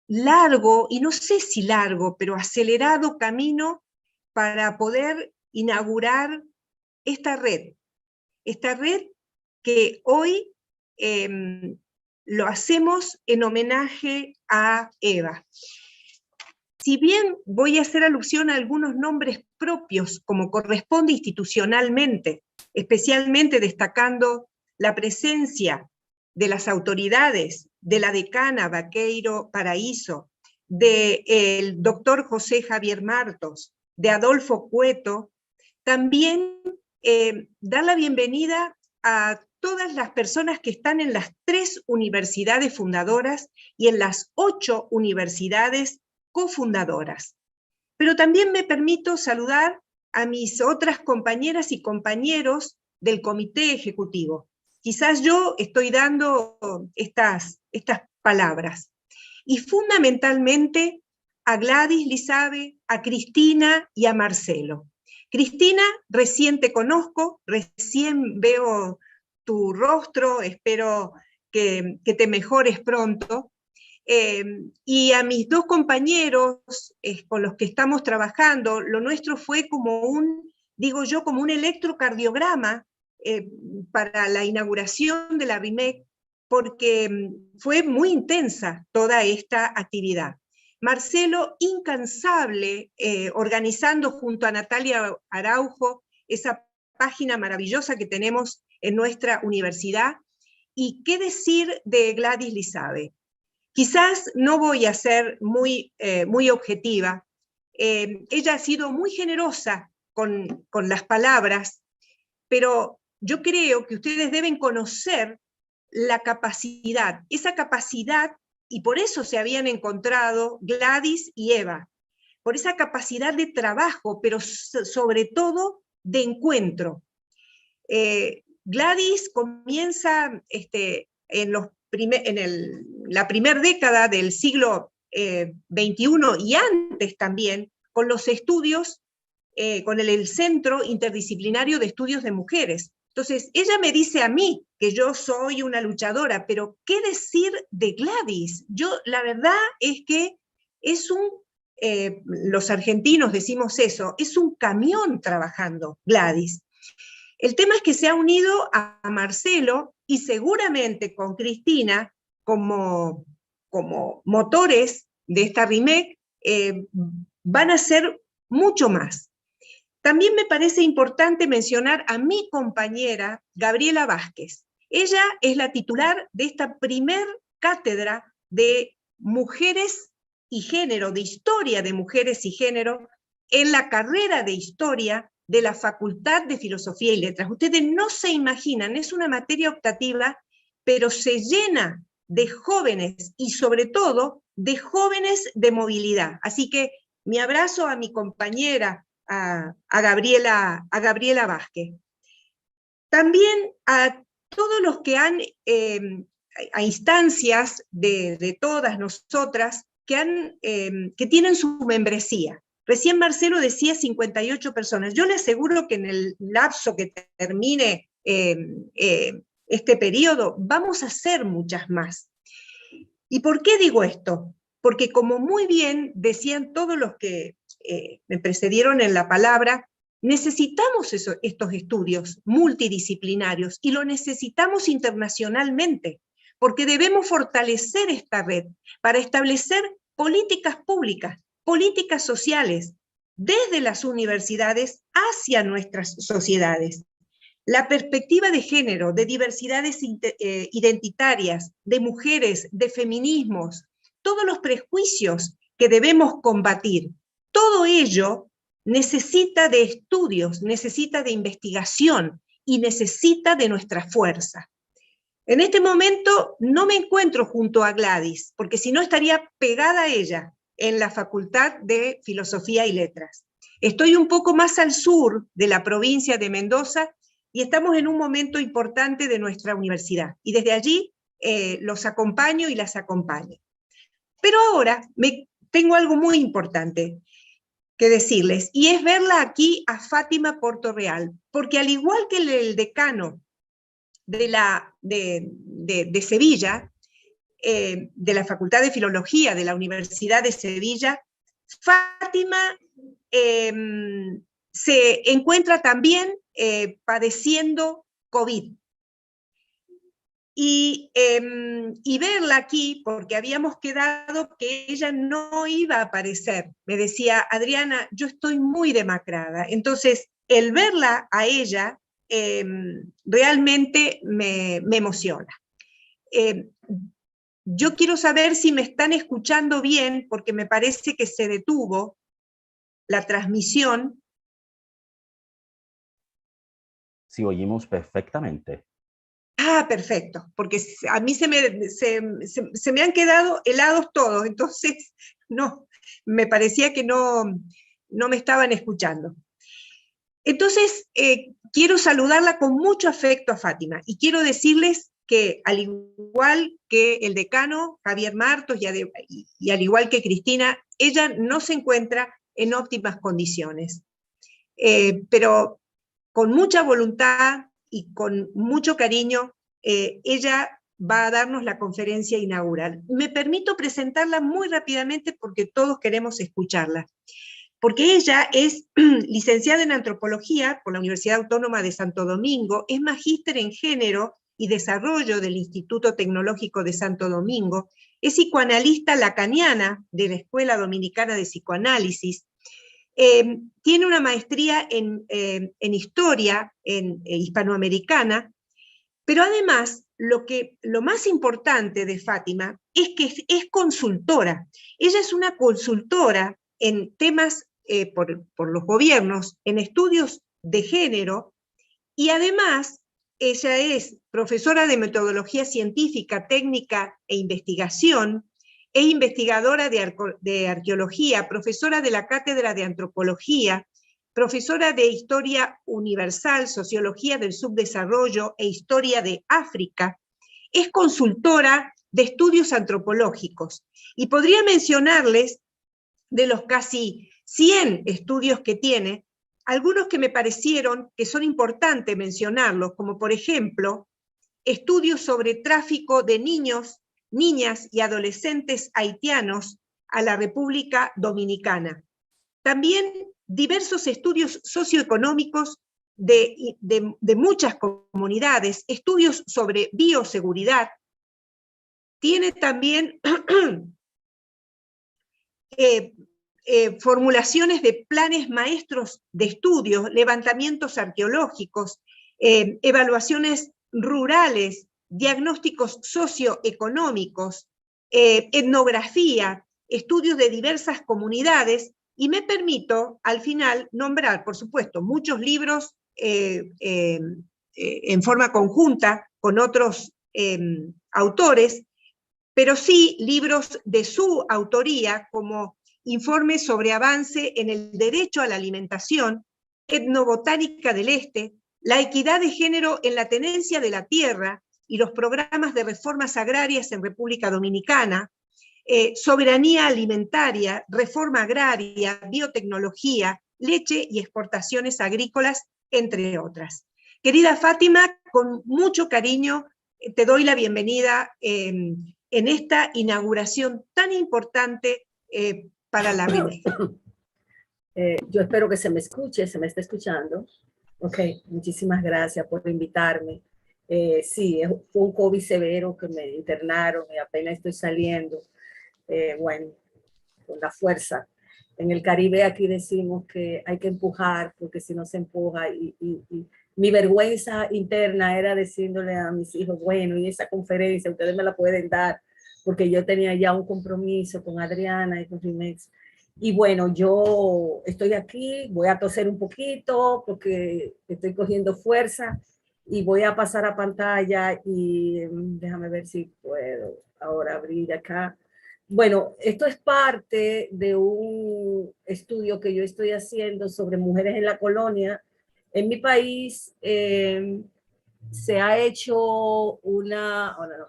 Speaker 8: Largo, y no sé si largo, pero acelerado camino para poder inaugurar esta red que hoy lo hacemos en homenaje a Eva. Si bien voy a hacer alusión a algunos nombres propios, como corresponde institucionalmente, especialmente destacando la presencia de las autoridades, de la decana Baqueiro Paraíso, del doctor José Javier Martos, de Adolfo Cueto, también dar la bienvenida a todas las personas que están en las 3 universidades fundadoras y en las 8 universidades cofundadoras. Pero también me permito saludar a mis otras compañeras y compañeros del comité ejecutivo. Quizás yo estoy dando estas palabras. Y fundamentalmente a Gladys Lizabe, a Cristina y a Marcelo. Cristina, recién te conozco, recién veo tu rostro, espero que te mejores pronto. Y a mis 2 compañeros con los que estamos trabajando, lo nuestro fue como como un electrocardiograma para la inauguración de la RIMEC, porque fue muy intensa toda esta actividad. Marcelo, incansable, organizando junto a Natalia Araujo esa página maravillosa que tenemos en nuestra universidad. Y qué decir de Gladys Lizabe. Quizás no voy a ser muy objetiva. Ella ha sido muy generosa con las palabras, pero yo creo que ustedes deben conocer la capacidad, esa capacidad, y por eso se habían encontrado Gladys y Eva, por esa capacidad de trabajo, pero sobre todo de encuentro. Gladys comienza en la primera década del siglo XXI y antes también, con los estudios, con el Centro Interdisciplinario de Estudios de Mujeres. Entonces, ella me dice a mí que yo soy una luchadora, pero ¿qué decir de Gladys? La verdad es que es los argentinos decimos eso, es un camión trabajando, Gladys. El tema es que se ha unido a Marcelo y seguramente con Cristina como motores de esta RIMEC van a ser mucho más. También me parece importante mencionar a mi compañera Gabriela Vázquez. Ella es la titular de esta primer cátedra de mujeres y género, de historia de mujeres y género, en la carrera de historia de la Facultad de Filosofía y Letras. Ustedes no se imaginan, es una materia optativa, pero se llena de jóvenes y sobre todo de jóvenes de movilidad. Así que mi abrazo a mi compañera, a Gabriela Vázquez. También a todos los que han, a instancias de todas nosotras, que tienen su membresía. Recién Marcelo decía 58 personas. Yo le aseguro que en el lapso que termine este periodo, vamos a hacer muchas más. ¿Y por qué digo esto? Porque como muy bien decían todos los que me precedieron en la palabra, necesitamos estos estudios multidisciplinarios y lo necesitamos internacionalmente, porque debemos fortalecer esta red para establecer políticas públicas, políticas sociales, desde las universidades hacia nuestras sociedades. La perspectiva de género, de diversidades identitarias, de mujeres, de feminismos, todos los prejuicios que debemos combatir, todo ello necesita de estudios, necesita de investigación y necesita de nuestra fuerza. En este momento no me encuentro junto a Gladys, porque si no estaría pegada a ella en la Facultad de Filosofía y Letras. Estoy un poco más al sur de la provincia de Mendoza y estamos en un momento importante de nuestra universidad. Y desde allí los acompaño y las acompaño. Pero ahora tengo algo muy importante que decirles, y es verla aquí a Fátima Portorreal, porque al igual que el decano de Sevilla, de la Facultad de Filología de la Universidad de Sevilla, Fátima se encuentra también padeciendo COVID. y verla aquí, porque habíamos quedado que ella no iba a aparecer. Me decía, Adriana, yo estoy muy demacrada. Entonces, el verla a ella realmente me emociona. Yo quiero saber si me están escuchando bien, porque me parece que se detuvo la transmisión.
Speaker 7: Sí, oímos perfectamente.
Speaker 8: Ah, perfecto, porque a mí se me han quedado helados todos, entonces no, me parecía que no me estaban escuchando. Entonces, quiero saludarla con mucho afecto a Fátima, y quiero decirles que al igual que el decano Javier Martos y al igual que Cristina, ella no se encuentra en óptimas condiciones, pero con mucha voluntad y con mucho cariño, ella va a darnos la conferencia inaugural. Me permito presentarla muy rápidamente porque todos queremos escucharla. Porque ella es licenciada en Antropología por la Universidad Autónoma de Santo Domingo, es magíster en Género y Desarrollo del Instituto Tecnológico de Santo Domingo, es psicoanalista lacaniana de la Escuela Dominicana de Psicoanálisis, tiene una maestría en Historia hispanoamericana, pero además lo más importante de Fátima es que es consultora. Ella es una consultora en temas por los gobiernos, en estudios de género, y además ella es profesora de metodología científica, técnica e investigación, es investigadora de arqueología, profesora de la Cátedra de Antropología, profesora de Historia Universal, Sociología del Subdesarrollo e Historia de África, es consultora de estudios antropológicos. Y podría mencionarles, de los casi 100 estudios que tiene, algunos que me parecieron que son importantes mencionarlos, como por ejemplo, estudios sobre tráfico de niños, niñas y adolescentes haitianos a la República Dominicana. También diversos estudios socioeconómicos de muchas comunidades, estudios sobre bioseguridad. Tiene también formulaciones de planes maestros de estudios, levantamientos arqueológicos, evaluaciones rurales, diagnósticos socioeconómicos, etnografía, estudios de diversas comunidades, y me permito al final nombrar, por supuesto, muchos libros en forma conjunta con otros autores, pero sí libros de su autoría, como Informes sobre avance en el derecho a la alimentación, Etnobotánica del Este, La equidad de género en la tenencia de la tierra y los programas de reformas agrarias en República Dominicana, Soberanía alimentaria, reforma agraria, biotecnología, leche y exportaciones agrícolas, entre otras. Querida Fátima, con mucho cariño te doy la bienvenida en esta inauguración tan importante para la RIMEC.
Speaker 9: Yo espero que se me escuche, se me está escuchando. Ok, muchísimas gracias por invitarme. Sí, fue un COVID severo que me internaron y apenas estoy saliendo. Bueno, con la fuerza. En el Caribe aquí decimos que hay que empujar, porque si no se empuja, y mi vergüenza interna era diciéndole a mis hijos, bueno, y esa conferencia ustedes me la pueden dar, porque yo tenía ya un compromiso con Adriana y con RIMEC. Y bueno, yo estoy aquí, voy a toser un poquito porque estoy cogiendo fuerza y voy a pasar a pantalla y déjame ver si puedo ahora abrir acá. Bueno, esto es parte de un estudio que yo estoy haciendo sobre mujeres en la colonia. En mi país se ha hecho una... Oh, no,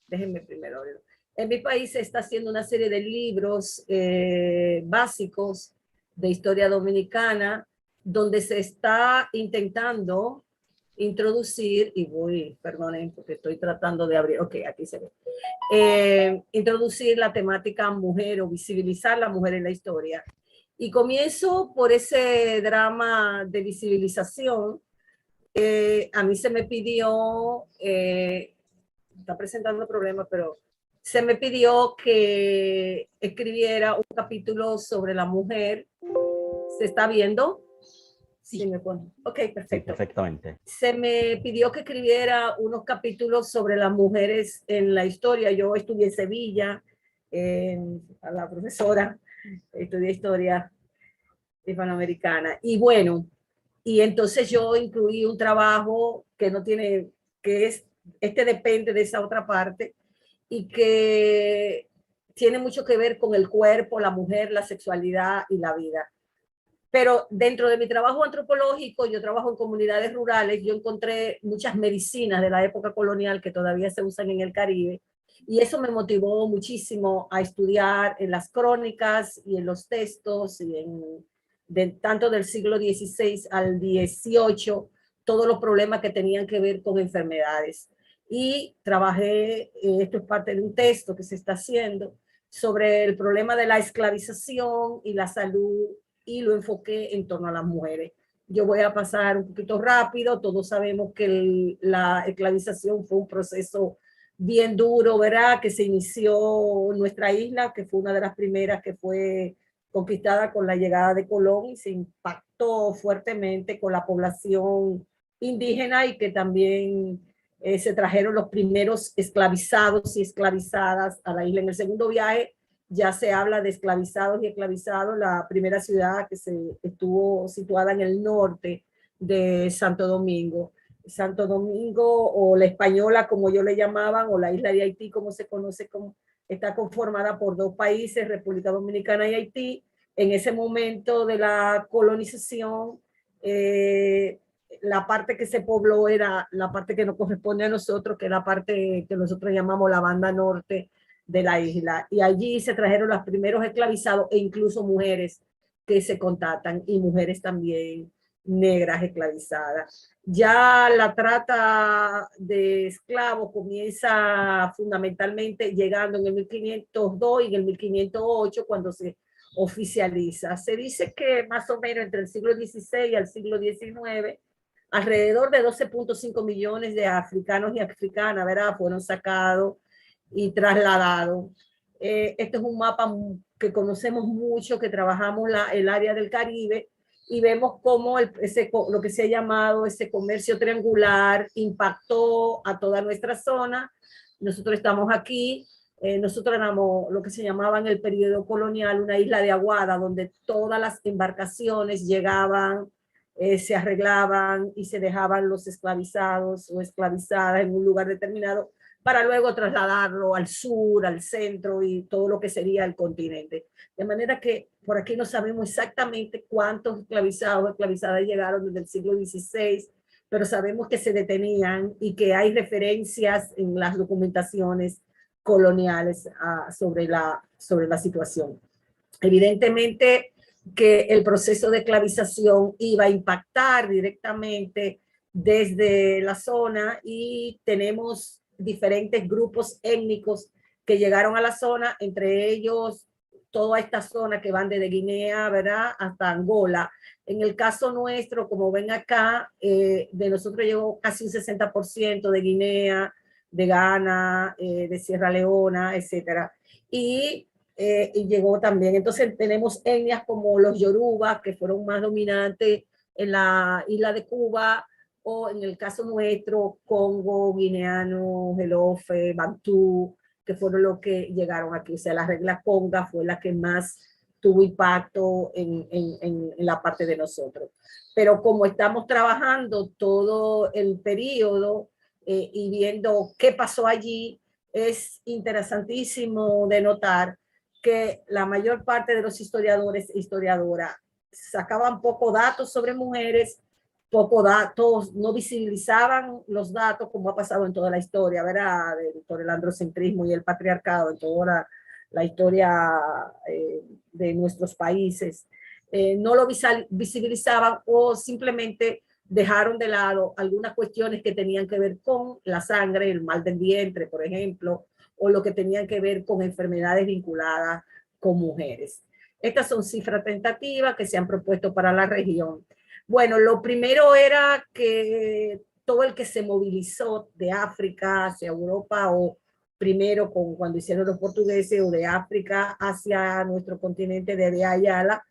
Speaker 9: déjenme primero abrirlo. En mi país se está haciendo una serie de libros básicos de historia dominicana, donde se está intentando introducir, y perdonen, porque estoy tratando de abrir, ok, aquí se ve, introducir la temática mujer o visibilizar la mujer en la historia. Y comienzo por ese drama de visibilización a mí se me pidió, está presentando problemas, pero se me pidió que escribiera un capítulo sobre la mujer. ¿Se está viendo? Sí, me pone. Ok, perfecto.
Speaker 7: Sí, perfectamente.
Speaker 9: Se me pidió que escribiera unos capítulos sobre las mujeres en la historia. Yo estudié en Sevilla, a la profesora, estudié historia hispanoamericana. Y bueno, y entonces yo incluí un trabajo que no tiene, que es, este depende de esa otra parte, y que tiene mucho que ver con el cuerpo, la mujer, la sexualidad y la vida. Pero dentro de mi trabajo antropológico, yo trabajo en comunidades rurales, yo encontré muchas medicinas de la época colonial que todavía se usan en el Caribe, y eso me motivó muchísimo a estudiar en las crónicas y en los textos, y tanto del siglo XVI al XVIII, todos los problemas que tenían que ver con enfermedades. Y trabajé, esto es parte de un texto que se está haciendo, sobre el problema de la esclavización y la salud, y lo enfoqué en torno a las mujeres. Yo voy a pasar un poquito rápido. Todos sabemos que la esclavización fue un proceso bien duro, ¿verdad? Que se inició en nuestra isla, que fue una de las primeras que fue conquistada con la llegada de Colón, y se impactó fuertemente con la población indígena, y que también se trajeron los primeros esclavizados y esclavizadas a la isla. En el segundo viaje ya se habla de esclavizados y esclavizados. La primera ciudad que estuvo situada en el norte de Santo Domingo. Santo Domingo, o la Española, como yo le llamaban, o la isla de Haití, como se conoce, está conformada por dos países, República Dominicana y Haití. En ese momento de la colonización, la parte que se pobló era la parte que nos corresponde a nosotros, que es la parte que nosotros llamamos la banda norte de la isla, y allí se trajeron los primeros esclavizados, e incluso mujeres que se contactan, y mujeres también negras esclavizadas. Ya la trata de esclavos comienza fundamentalmente llegando en el 1502 y en el 1508, cuando se oficializa. Se dice que más o menos entre el siglo XVI y el siglo XIX, alrededor de 12.5 millones de africanos y africanas, ¿verdad?, fueron sacados y trasladado. Este es un mapa que conocemos mucho, que trabajamos el área del Caribe, y vemos cómo lo que se ha llamado ese comercio triangular impactó a toda nuestra zona. Nosotros estamos aquí, nosotros éramos lo que se llamaba en el periodo colonial una isla de aguada, donde todas las embarcaciones llegaban, se arreglaban y se dejaban los esclavizados o esclavizadas en un lugar determinado, para luego trasladarlo al sur, al centro y todo lo que sería el continente. De manera que por aquí no sabemos exactamente cuántos esclavizados o esclavizadas llegaron desde el siglo XVI, pero sabemos que se detenían y que hay referencias en las documentaciones coloniales sobre la situación. Evidentemente que el proceso de esclavización iba a impactar directamente desde la zona, y tenemos diferentes grupos étnicos que llegaron a la zona, entre ellos toda esta zona que van desde Guinea, ¿verdad?, hasta Angola. En el caso nuestro, como ven acá, de nosotros llegó casi un 60% de Guinea, de Ghana, de Sierra Leona, etcétera. Y llegó también, entonces tenemos etnias como los Yoruba, que fueron más dominantes en la isla de Cuba, o en el caso nuestro, Congo, guineano, Gelofe, Bantú, que fueron los que llegaron aquí. O sea, la regla conga fue la que más tuvo impacto en la parte de nosotros. Pero como estamos trabajando todo el periodo y viendo qué pasó allí, es interesantísimo de notar que la mayor parte de los historiadores e historiadoras sacaban poco datos sobre mujeres, poco datos, no visibilizaban los datos, como ha pasado en toda la historia, ¿verdad?, por el androcentrismo y el patriarcado, en toda la historia de nuestros países. No lo visibilizaban, o simplemente dejaron de lado algunas cuestiones que tenían que ver con la sangre, el mal del vientre, por ejemplo, o lo que tenían que ver con enfermedades vinculadas con mujeres. Estas son cifras tentativas que se han propuesto para la región. Bueno, lo primero era que todo el que se movilizó de África hacia Europa, o primero cuando hicieron los portugueses, o de África hacia nuestro continente de Ayala,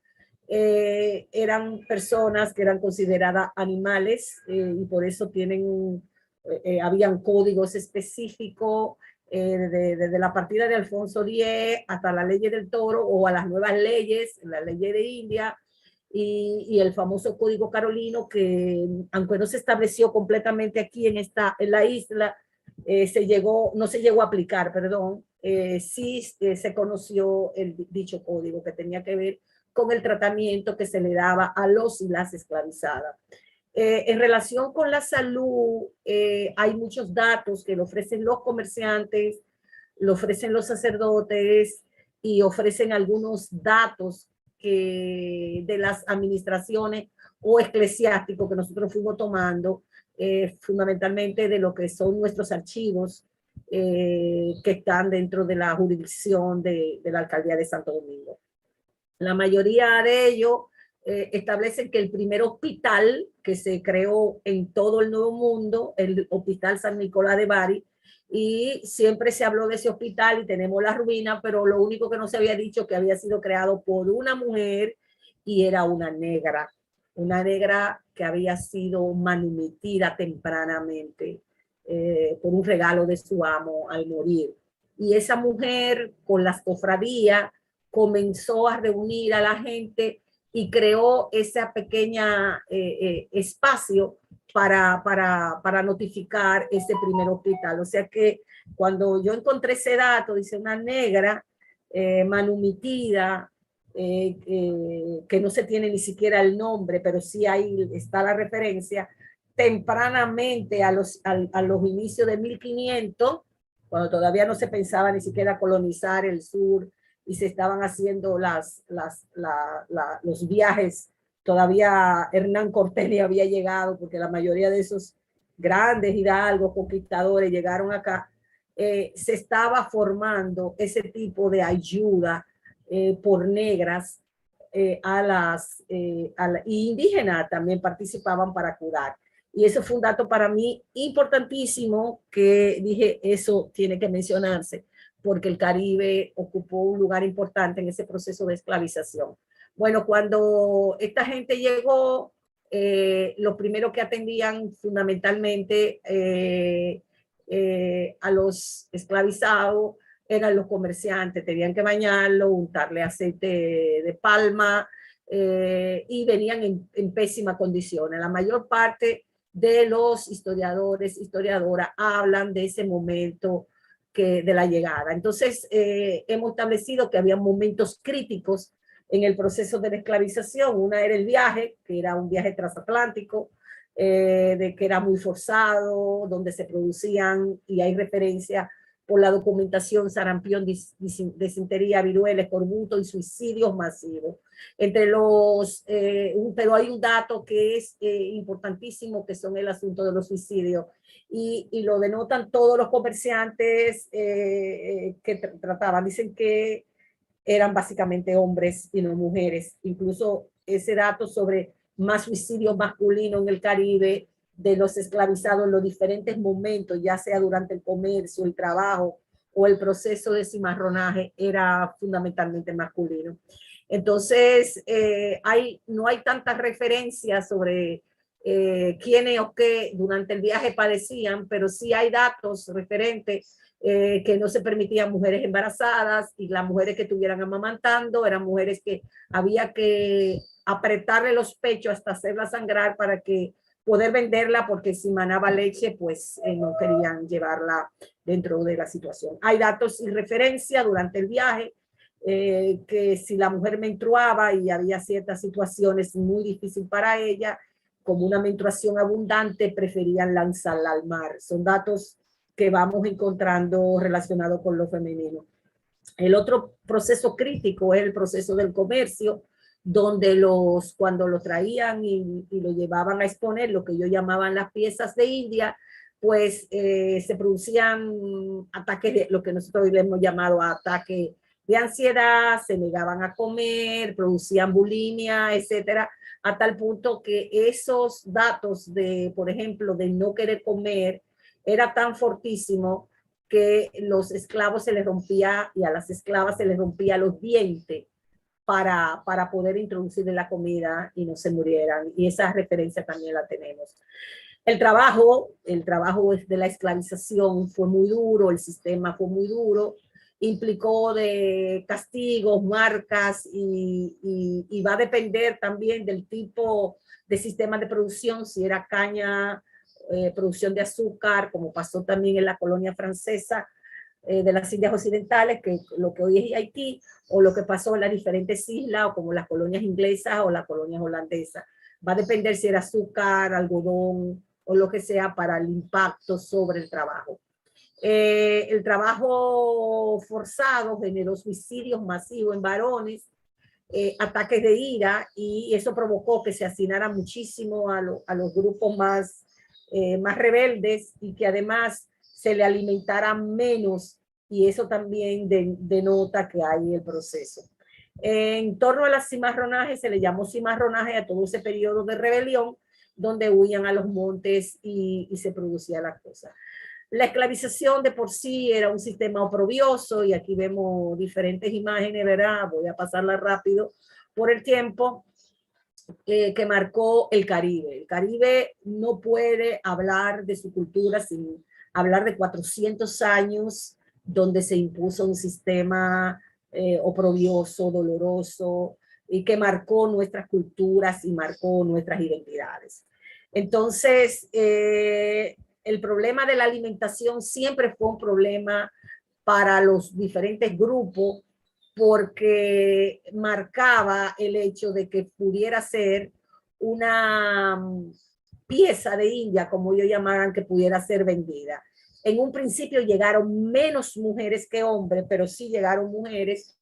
Speaker 9: eran personas que eran consideradas animales, y por eso habían códigos específicos, desde la partida de Alfonso X hasta la ley del toro, o a las nuevas leyes, la ley de India, y el famoso Código Carolino, que aunque no se estableció completamente aquí en la isla, no se llegó a aplicar, perdón, sí se conoció el dicho código, que tenía que ver con el tratamiento que se le daba a los y las esclavizadas. En relación con la salud, hay muchos datos que lo ofrecen los comerciantes, lo ofrecen los sacerdotes, y ofrecen algunos datos de las administraciones o eclesiásticos que nosotros fuimos tomando, fundamentalmente de lo que son nuestros archivos, que están dentro de la jurisdicción de la Alcaldía de Santo Domingo. La mayoría de ellos establecen que el primer hospital que se creó en todo el Nuevo Mundo, el Hospital San Nicolás de Bari, y siempre se habló de ese hospital y tenemos la ruina, pero lo único que no se había dicho que había sido creado por una mujer, y era una negra que había sido manumitida tempranamente por un regalo de su amo al morir. Y esa mujer, con las cofradías, comenzó a reunir a la gente y creó ese pequeño espacio para notificar ese primer hospital. O sea que cuando yo encontré ese dato, dice una negra manumitida, que no se tiene ni siquiera el nombre, pero sí ahí está la referencia, tempranamente a los inicios de 1500, cuando todavía no se pensaba ni siquiera colonizar el sur y se estaban haciendo los viajes. Todavía Hernán Cortés ni había llegado, porque la mayoría de esos grandes hidalgos conquistadores llegaron acá. Se estaba formando ese tipo de ayuda por negras a las indígenas también participaban para curar. Y eso fue un dato para mí importantísimo, que dije, eso tiene que mencionarse, porque el Caribe ocupó un lugar importante en ese proceso de esclavización. Bueno, cuando esta gente llegó, lo primero que atendían fundamentalmente a los esclavizados eran los comerciantes. Tenían que bañarlo, untarle aceite de palma, y venían en pésimas condiciones. La mayor parte de los historiadoras hablan de ese momento de la llegada. Entonces, hemos establecido que había momentos críticos en el proceso de la esclavización. Una era el viaje, que era un viaje transatlántico, de que era muy forzado, donde se producían, y hay referencia por la documentación, sarampión, disentería, viruela, escorbuto y suicidios masivos. Pero hay un dato que es importantísimo, que son el asunto de los suicidios, y lo denotan todos los comerciantes que trataban. Dicen que eran básicamente hombres y no mujeres. Incluso ese dato sobre más suicidios masculinos en el Caribe, de los esclavizados en los diferentes momentos, ya sea durante el comercio, el trabajo o el proceso de cimarronaje, era fundamentalmente masculino. Entonces, no hay tantas referencias sobre quiénes o qué durante el viaje padecían, pero sí hay datos referentes que no se permitían mujeres embarazadas, y las mujeres que estuvieran amamantando eran mujeres que había que apretarle los pechos hasta hacerla sangrar para que poder venderla, porque si manaba leche, pues no querían llevarla dentro de la situación. Hay datos y referencia durante el viaje, que si la mujer menstruaba y había ciertas situaciones muy difíciles para ella, como una menstruación abundante, preferían lanzarla al mar. Son datos que vamos encontrando relacionados con lo femenino. El otro proceso crítico es el proceso del comercio, donde cuando lo traían y lo llevaban a exponer, lo que yo llamaban las piezas de India, pues se producían ataques, lo que nosotros le hemos llamado ataques de ansiedad, se negaban a comer, producían bulimia, etcétera, a tal punto que esos datos de, por ejemplo, de no querer comer, era tan fortísimo que los esclavos se les rompía y a las esclavas se les rompía los dientes para poder introducirle la comida y no se murieran. Y esa referencia también la tenemos. El trabajo de la esclavización fue muy duro, el sistema fue muy duro, implicó de castigos, marcas y va a depender también del tipo de sistema de producción, si era caña, producción de azúcar, como pasó también en la colonia francesa de las Indias Occidentales, que lo que hoy es Haití, o lo que pasó en las diferentes islas, o como las colonias inglesas o las colonias holandesas. Va a depender si era azúcar, algodón, o lo que sea para el impacto sobre el trabajo. El trabajo forzado generó suicidios masivos en varones, ataques de ira, y eso provocó que se hacinara muchísimo a los grupos más rebeldes, y que además se le alimentara menos, y eso también denota que hay el proceso. En torno a las cimarronajes, se le llamó cimarronaje a todo ese periodo de rebelión, donde huían a los montes y se producía la cosa. La esclavización de por sí era un sistema oprobioso, y aquí vemos diferentes imágenes, ¿verdad? Voy a pasarla rápido por el tiempo, que marcó el Caribe. El Caribe no puede hablar de su cultura sin hablar de 400 años donde se impuso un sistema oprobioso, doloroso, y que marcó nuestras culturas y marcó nuestras identidades. Entonces, el problema de la alimentación siempre fue un problema para los diferentes grupos, porque marcaba el hecho de que pudiera ser una pieza de India, como ellos llamaban, que pudiera ser vendida. En un principio llegaron menos mujeres que hombres, pero sí llegaron mujeres,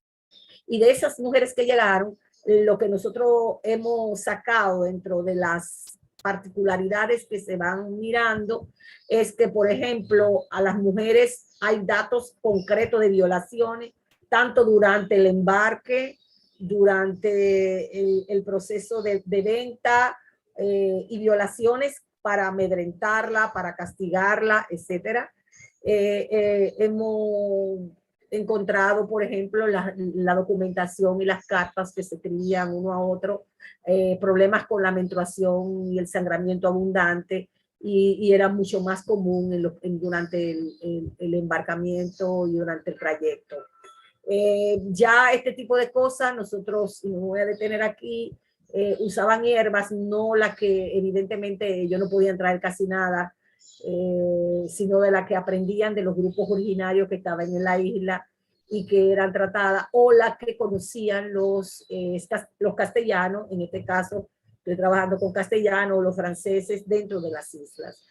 Speaker 9: y de esas mujeres que llegaron, lo que nosotros hemos sacado dentro de las particularidades que se van mirando es que, por ejemplo, a las mujeres hay datos concretos de violaciones, tanto durante el embarque, durante el proceso de venta, y violaciones para amedrentarla, para castigarla, etc. Hemos encontrado, por ejemplo, la documentación y las cartas que se escribían uno a otro, problemas con la menstruación y el sangramiento abundante, y era mucho más común durante el embarcamiento y durante el trayecto. Ya este tipo de cosas, nosotros, y me voy a detener aquí, usaban hierbas, no las que evidentemente yo no podía traer casi nada, sino de las que aprendían de los grupos originarios que estaban en la isla y que eran tratadas, o las que conocían los castellanos, en este caso estoy trabajando con castellanos, los franceses dentro de las islas.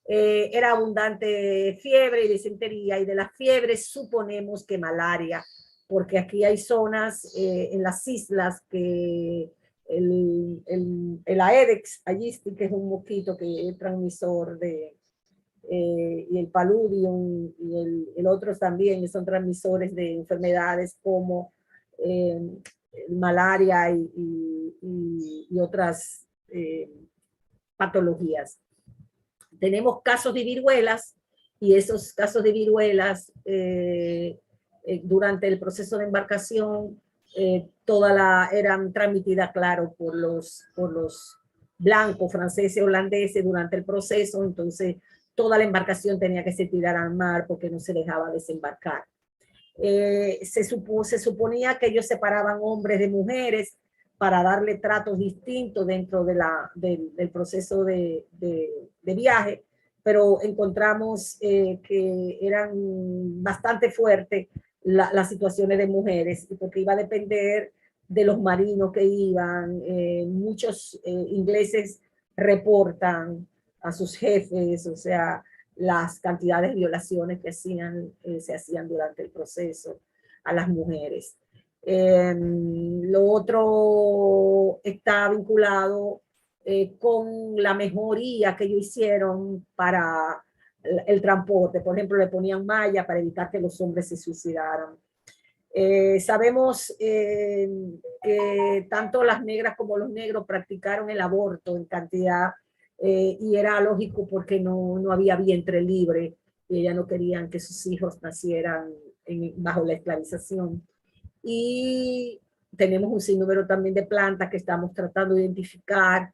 Speaker 9: Era abundante fiebre y disentería, y de las fiebres suponemos que malaria, porque aquí hay zonas en las islas que el Aedes aegypti, que es un mosquito que es transmisor y el Paludium y el otros también son transmisores de enfermedades como malaria y otras patologías. Tenemos casos de viruelas, y esos casos de viruelas durante el proceso de embarcación eran transmitidas, claro, por los blancos, franceses, holandeses durante el proceso. Entonces toda la embarcación tenía que ser tirada al mar porque no se dejaba desembarcar. Se suponía que ellos separaban hombres de mujeres para darle tratos distintos dentro del proceso de viaje, pero encontramos que eran bastante fuertes las situaciones de mujeres, porque iba a depender de los marinos que iban. Muchos ingleses reportan a sus jefes, o sea, las cantidades de violaciones que se hacían durante el proceso a las mujeres. Lo otro está vinculado con la mejoría que ellos hicieron para el transporte. Por ejemplo, le ponían malla para evitar que los hombres se suicidaran. Sabemos que tanto las negras como los negros practicaron el aborto en cantidad y era lógico porque no había vientre libre y ellas no querían que sus hijos nacieran bajo la esclavización. Y tenemos un sinnúmero también de plantas que estamos tratando de identificar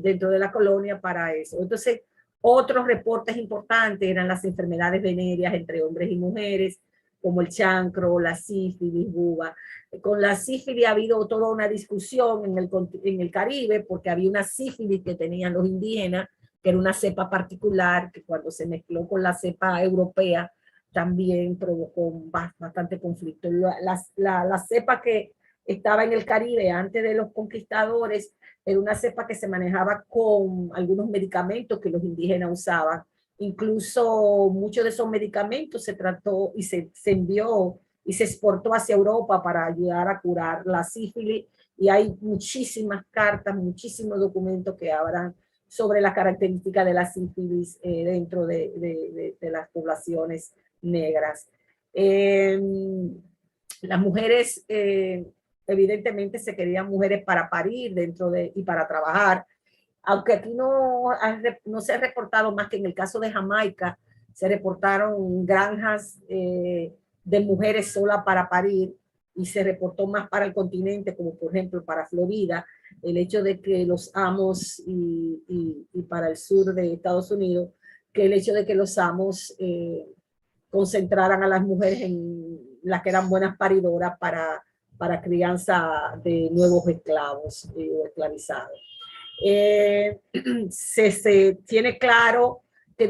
Speaker 9: dentro de la colonia para eso. Entonces, otros reportes importantes eran las enfermedades venéreas entre hombres y mujeres, como el chancro, la sífilis, buba. Con la sífilis ha habido toda una discusión en el Caribe, porque había una sífilis que tenían los indígenas, que era una cepa particular, que cuando se mezcló con la cepa europea, también provocó bastante conflicto. La cepa que estaba en el Caribe antes de los conquistadores era una cepa que se manejaba con algunos medicamentos que los indígenas usaban. Incluso muchos de esos medicamentos se trató y se envió y se exportó hacia Europa para ayudar a curar la sífilis. Y hay muchísimas cartas, muchísimos documentos que hablan sobre las características de la sífilis dentro de las poblaciones negras. Las mujeres evidentemente se querían mujeres para parir y para trabajar, aunque aquí no se ha reportado más que en el caso de Jamaica, se reportaron granjas de mujeres solas para parir y se reportó más para el continente, como por ejemplo para Florida, el hecho de que los amos y para el sur de Estados Unidos, que el hecho de que los amos concentraran a las mujeres en las que eran buenas paridoras para crianza de nuevos esclavos o esclavizados. Se tiene claro que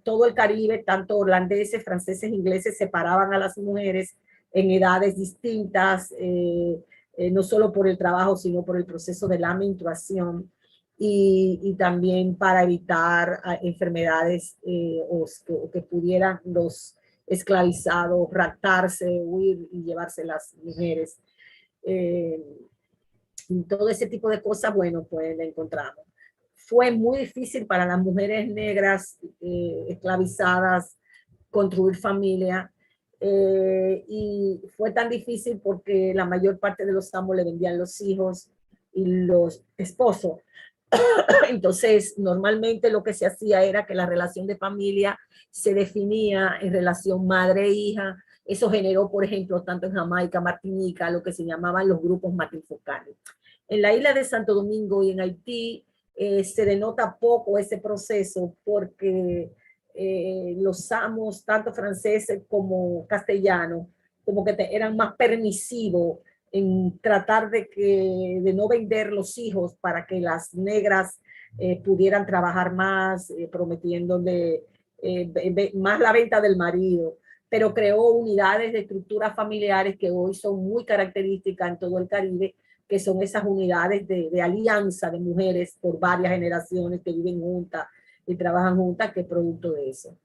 Speaker 9: todo el Caribe, tanto holandeses, franceses, ingleses, separaban a las mujeres en edades distintas, no solo por el trabajo, sino por el proceso de la menstruación y también para evitar enfermedades o que pudieran los esclavizados raptarse, huir y llevarse las mujeres. Todo ese tipo de cosas, bueno, pues la encontramos. Fue muy difícil para las mujeres negras esclavizadas construir familia y fue tan difícil porque la mayor parte de los amos le vendían los hijos y los esposos. Entonces, normalmente lo que se hacía era que la relación de familia se definía en relación madre-hija. Eso generó, por ejemplo, tanto en Jamaica, Martinica, lo que se llamaban los grupos matrifocales. En la isla de Santo Domingo y en Haití se denota poco ese proceso porque los amos, tanto franceses como castellanos, como que eran más permisivos en tratar de no vender los hijos para que las negras pudieran trabajar más, prometiéndole más la venta del marido, pero creó unidades de estructuras familiares que hoy son muy características en todo el Caribe, que son esas unidades de alianza de mujeres por varias generaciones que viven juntas y trabajan juntas, que es producto de eso.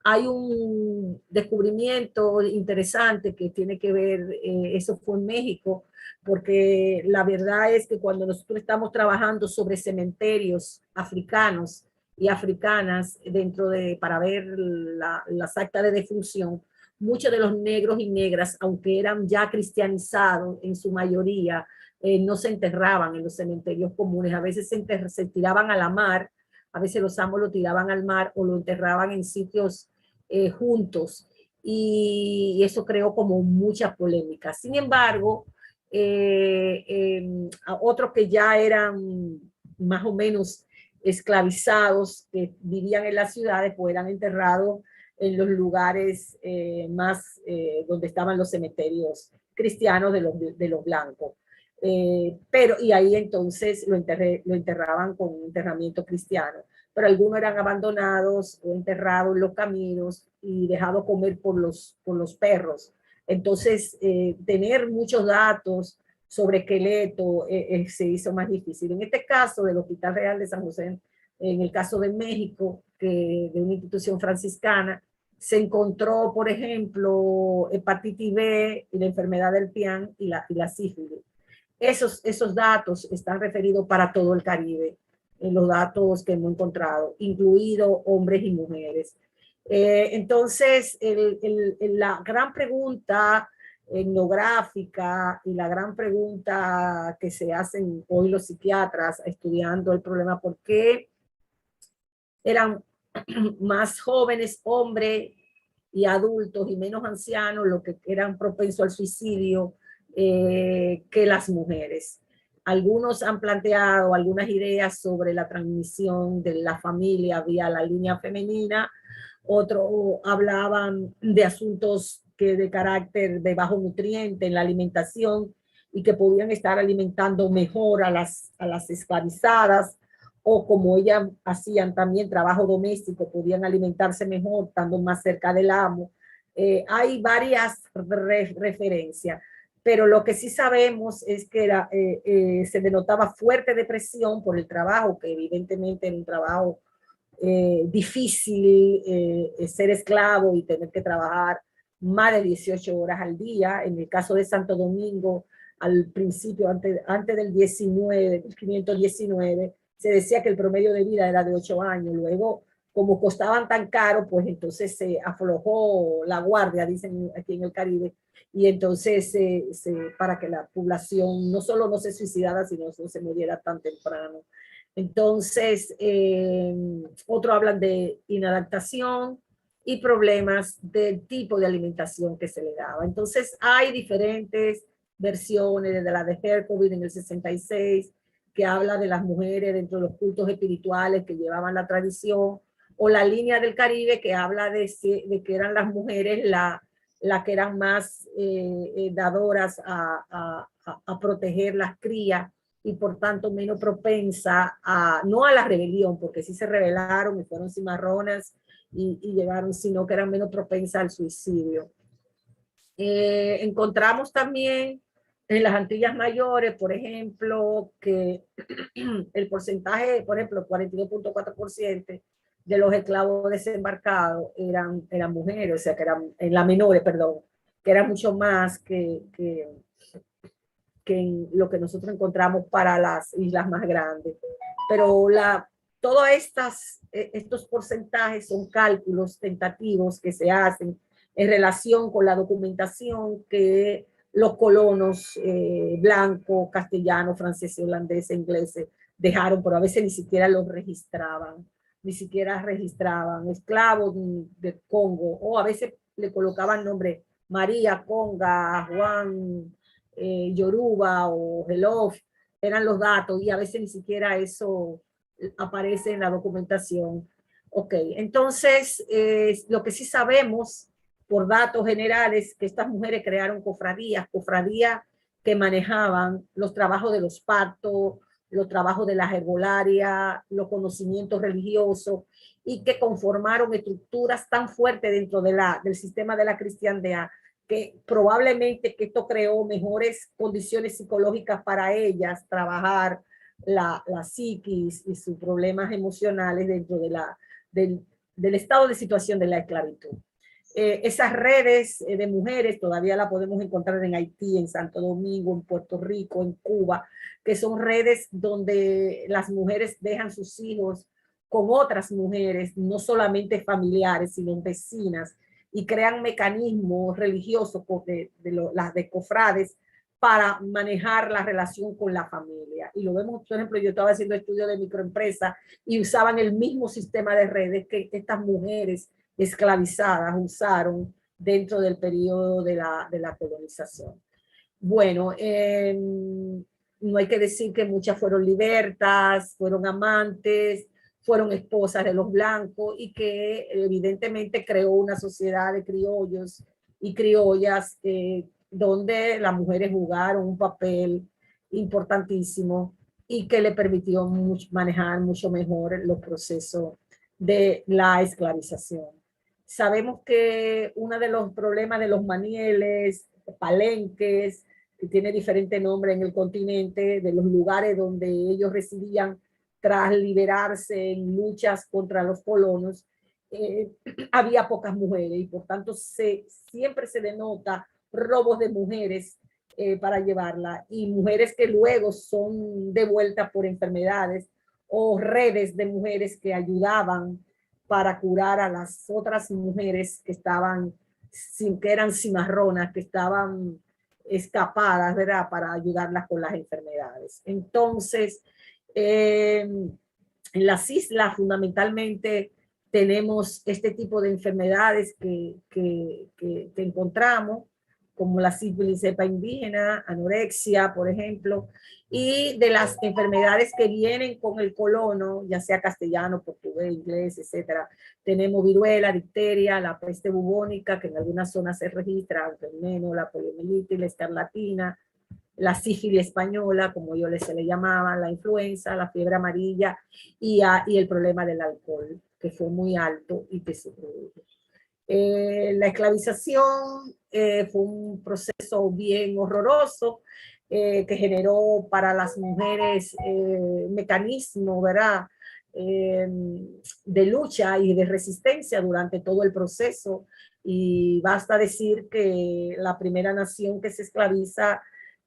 Speaker 9: Hay un descubrimiento interesante que tiene que ver, eso fue en México, porque la verdad es que cuando nosotros estamos trabajando sobre cementerios africanos y africanas para ver las actas de defunción, muchos de los negros y negras, aunque eran ya cristianizados en su mayoría, no se enterraban en los cementerios comunes, a veces se tiraban a la mar, a veces los amos lo tiraban al mar o lo enterraban en sitios juntos y eso creó como mucha polémica. Sin embargo, otros que ya eran más o menos esclavizados, que vivían en las ciudades, pues eran enterrados en los lugares más donde estaban los cementerios cristianos de los blancos. Y ahí entonces lo enterraban con un enterramiento cristiano, pero algunos eran abandonados o enterrados en los caminos y dejados comer por los perros. Entonces, tener muchos datos sobre esqueleto se hizo más difícil. En este caso del Hospital Real de San José, en el caso de México, de una institución franciscana, se encontró, por ejemplo, hepatitis B y la enfermedad del pian y la sífilis. Esos datos están referidos para todo el Caribe, en los datos que hemos encontrado, incluidos hombres y mujeres. Entonces, la gran pregunta etnográfica y la gran pregunta que se hacen hoy los psiquiatras estudiando el problema, ¿por qué eran más jóvenes, hombres y adultos y menos ancianos los que eran propensos al suicidio que las mujeres? Algunos han planteado algunas ideas sobre la transmisión de la familia vía la línea femenina, otros hablaban de asuntos que de carácter de bajo nutriente en la alimentación y que podían estar alimentando mejor a las esclavizadas, o como ellas hacían también trabajo doméstico, podían alimentarse mejor estando más cerca del amo. Hay varias referencias, pero lo que sí sabemos es que se denotaba fuerte depresión por el trabajo, que evidentemente era un trabajo difícil, ser esclavo y tener que trabajar más de 18 horas al día. En el caso de Santo Domingo, al principio, antes del 1519, se decía que el promedio de vida era de 8 años. Luego, como costaban tan caro, pues entonces se aflojó la guardia, dicen aquí en el Caribe, y entonces para que la población no solo no se suicidara, sino no se muriera tan temprano. Entonces, otros hablan de inadaptación y problemas del tipo de alimentación que se le daba. Entonces, hay diferentes versiones, desde la de Herkovitz en el 66, que habla de las mujeres dentro de los cultos espirituales que llevaban la tradición, o la línea del Caribe que habla de que eran las mujeres las que eran más dadoras a proteger las crías y por tanto menos propensa no a la rebelión, porque sí se rebelaron y fueron cimarronas y llegaron, sino que eran menos propensas al suicidio. Encontramos también en las Antillas Mayores, por ejemplo, que el porcentaje, por ejemplo, 42.4% de los esclavos desembarcados eran mujeres, o sea, que eran, en las menores, perdón, que era mucho más que en lo que nosotros encontramos para las islas más grandes. Pero todos estos porcentajes son cálculos tentativos que se hacen en relación con la documentación que los colonos blancos, castellanos, franceses, holandeses, ingleses dejaron, pero a veces ni siquiera los registraban, esclavos de Congo, o a veces le colocaban nombre María, Conga, Juan, Yoruba o Hello, eran los datos, y a veces ni siquiera eso aparece en la documentación. Ok, entonces lo que sí sabemos por datos generales, que estas mujeres crearon cofradías que manejaban los trabajos de los partos, los trabajos de la herbolaria, los conocimientos religiosos, y que conformaron estructuras tan fuertes dentro del sistema de la cristiandad, que probablemente que esto creó mejores condiciones psicológicas para ellas trabajar la psiquis y sus problemas emocionales dentro del estado de situación de la esclavitud. Esas redes de mujeres todavía la podemos encontrar en Haití, en Santo Domingo, en Puerto Rico, en Cuba, que son redes donde las mujeres dejan sus hijos con otras mujeres, no solamente familiares, sino vecinas, y crean mecanismos religiosos las de cofrades para manejar la relación con la familia. Y lo vemos, por ejemplo, yo estaba haciendo estudios de microempresa y usaban el mismo sistema de redes que estas mujeres esclavizadas usaron dentro del periodo de la colonización. Bueno, no hay que decir que muchas fueron libertas, fueron amantes, fueron esposas de los blancos, y que evidentemente creó una sociedad de criollos y criollas donde las mujeres jugaron un papel importantísimo y que le permitió manejar mucho mejor los procesos de la esclavización. Sabemos que uno de los problemas de los manieles, palenques, que tiene diferente nombre en el continente, de los lugares donde ellos residían tras liberarse en luchas contra los colonos, había pocas mujeres y por tanto siempre se denota robos de mujeres para llevarla, y mujeres que luego son devueltas por enfermedades, o redes de mujeres que ayudaban para curar a las otras mujeres que eran cimarronas, que estaban escapadas, ¿verdad? Para ayudarlas con las enfermedades. Entonces, en las islas fundamentalmente tenemos este tipo de enfermedades que encontramos, como la sífilis cepa indígena, anorexia, por ejemplo, y de las enfermedades que vienen con el colono, ya sea castellano, portugués, inglés, etcétera. Tenemos viruela, difteria, la peste bubónica, que en algunas zonas se registra, aunque menos, la poliomielitis, la escarlatina, la sífilis española, como yo se le llamaba, la influenza, la fiebre amarilla y el problema del alcohol, que fue muy alto y que se produjo. La esclavización fue un proceso bien horroroso que generó para las mujeres mecanismos, ¿verdad? De lucha y de resistencia durante todo el proceso. Y basta decir que la primera nación que se esclaviza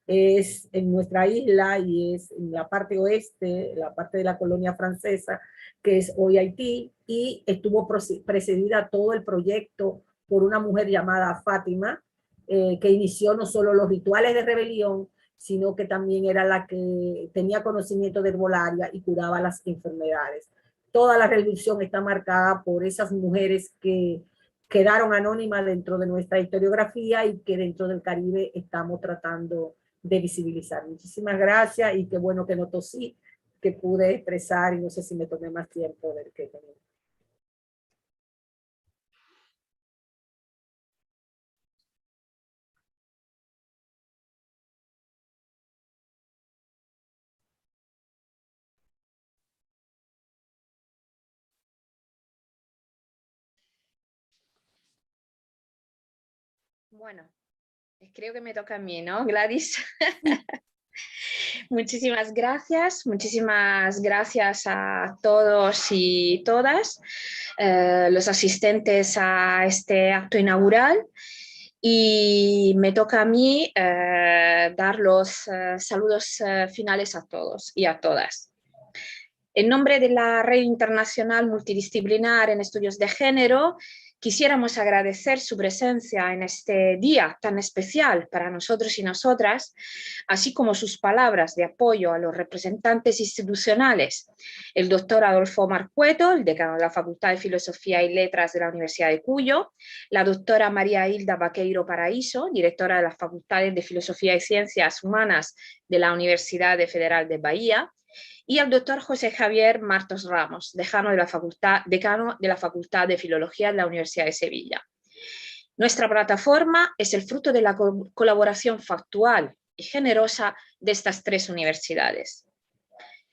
Speaker 9: es en nuestra isla y es en la parte oeste, la parte de la colonia francesa, que es hoy Haití, y estuvo precedida todo el proyecto por una mujer llamada Fátima, que inició no solo los rituales de rebelión, sino que también era la que tenía conocimiento de herbolaria y curaba las enfermedades. Toda la revolución está marcada por esas mujeres que quedaron anónimas dentro de nuestra historiografía y que dentro del Caribe estamos tratando de visibilizar. Muchísimas gracias y qué bueno que no tosí, que pude expresar y no sé si me tomé más tiempo del que tenía.
Speaker 10: Bueno, creo que me toca a mí, ¿no, Gladys? Muchísimas gracias a todos y todas los asistentes a este acto inaugural. Y me toca a mí dar los saludos finales a todos y a todas. En nombre de la Red Internacional Multidisciplinar en Estudios de Género, quisiéramos agradecer su presencia en este día tan especial para nosotros y nosotras, así como sus palabras de apoyo a los representantes institucionales, el doctor Adolfo Marcueto, el decano de la Facultad de Filosofía y Letras de la Universidad de Cuyo, la doctora María Hilda Baqueiro Paraíso, directora de las Facultades de Filosofía y Ciencias Humanas de la Universidad Federal de Bahía, y al doctor José Javier Martos Ramos, decano de la Facultad de Filología de la Universidad de Sevilla. Nuestra plataforma es el fruto de la colaboración factual y generosa de estas tres universidades.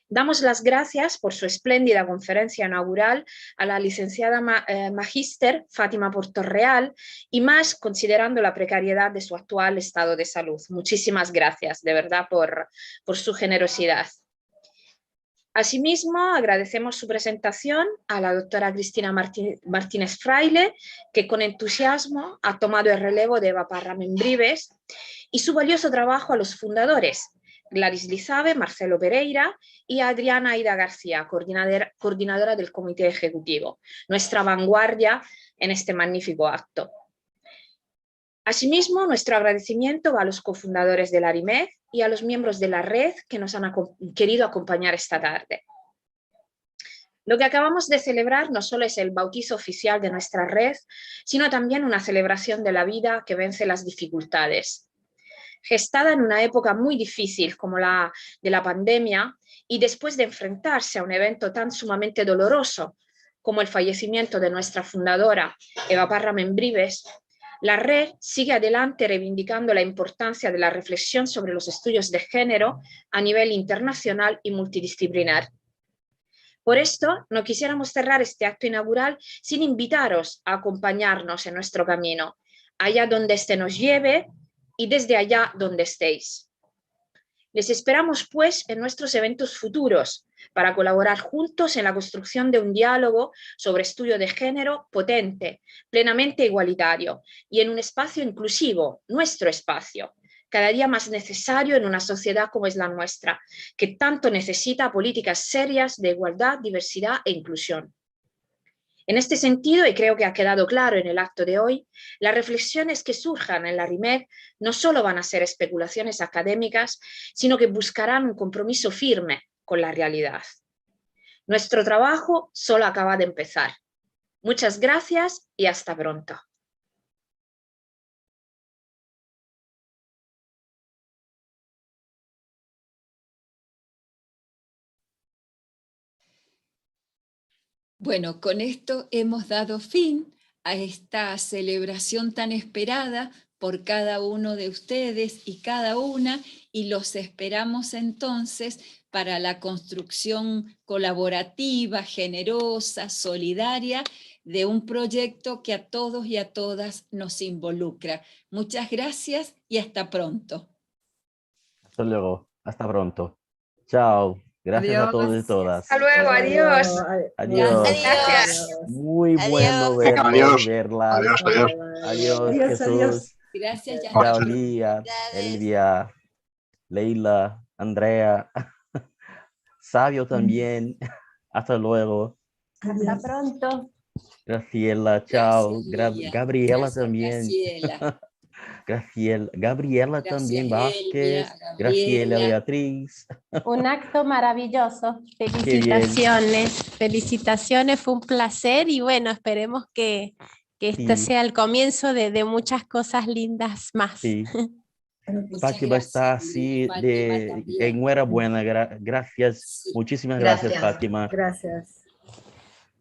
Speaker 10: Damos las gracias por su espléndida conferencia inaugural a la licenciada magíster Fátima Portorreal y más considerando la precariedad de su actual estado de salud. Muchísimas gracias, de verdad, por su generosidad. Asimismo, agradecemos su presentación a la doctora Cristina Martínez Fraile, que con entusiasmo ha tomado el relevo de Eva Parra Membrives, y su valioso trabajo a los fundadores, Gladys Lizabe, Marcelo Pereira y Adriana Aida García, coordinadora del Comité Ejecutivo, nuestra vanguardia en este magnífico acto. Asimismo, nuestro agradecimiento va a los cofundadores de la ARIMED y a los miembros de la red que nos han querido acompañar esta tarde. Lo que acabamos de celebrar no solo es el bautizo oficial de nuestra red, sino también una celebración de la vida que vence las dificultades. Gestada en una época muy difícil como la de la pandemia y después de enfrentarse a un evento tan sumamente doloroso como el fallecimiento de nuestra fundadora, Eva Parra Membrives, la red sigue adelante reivindicando la importancia de la reflexión sobre los estudios de género a nivel internacional y multidisciplinar. Por esto, no quisiéramos cerrar este acto inaugural sin invitaros a acompañarnos en nuestro camino, allá donde éste nos lleve y desde allá donde estéis. Les esperamos, pues, en nuestros eventos futuros para colaborar juntos en la construcción de un diálogo sobre estudio de género potente, plenamente igualitario y en un espacio inclusivo, nuestro espacio, cada día más necesario en una sociedad como es la nuestra, que tanto necesita políticas serias de igualdad, diversidad e inclusión. En este sentido, y creo que ha quedado claro en el acto de hoy, las reflexiones que surjan en la RIMEC no solo van a ser especulaciones académicas, sino que buscarán un compromiso firme con la realidad. Nuestro trabajo solo acaba de empezar. Muchas gracias y hasta pronto.
Speaker 3: Bueno, con esto hemos dado fin a esta celebración tan esperada por cada uno de ustedes y cada una, y los esperamos entonces para la construcción colaborativa, generosa, solidaria, de un proyecto que a todos y a todas nos involucra. Muchas gracias y hasta pronto.
Speaker 7: Hasta luego, hasta pronto. Chao. Gracias a todos y todas.
Speaker 10: Hasta luego, adiós.
Speaker 7: Adiós.
Speaker 10: Gracias.
Speaker 7: Muy bueno verla. Adiós, Jesús.
Speaker 3: Gracias,
Speaker 7: Claudia, Elvia, Leila, Andrea, Sabio también. Hasta luego.
Speaker 1: Hasta pronto.
Speaker 7: Graciela, chao.
Speaker 3: Gracias,
Speaker 7: Gabriela
Speaker 3: gracias,
Speaker 7: también.
Speaker 3: Graciela.
Speaker 7: Gabriela también Vázquez. Graciela Beatriz.
Speaker 11: Un acto maravilloso. Felicitaciones, felicitaciones, fue un placer y bueno, esperemos que este sea el comienzo de muchas cosas lindas más.
Speaker 7: Sí. Fátima está así de enhorabuena. Gracias, muchísimas gracias, Fátima.
Speaker 9: Gracias.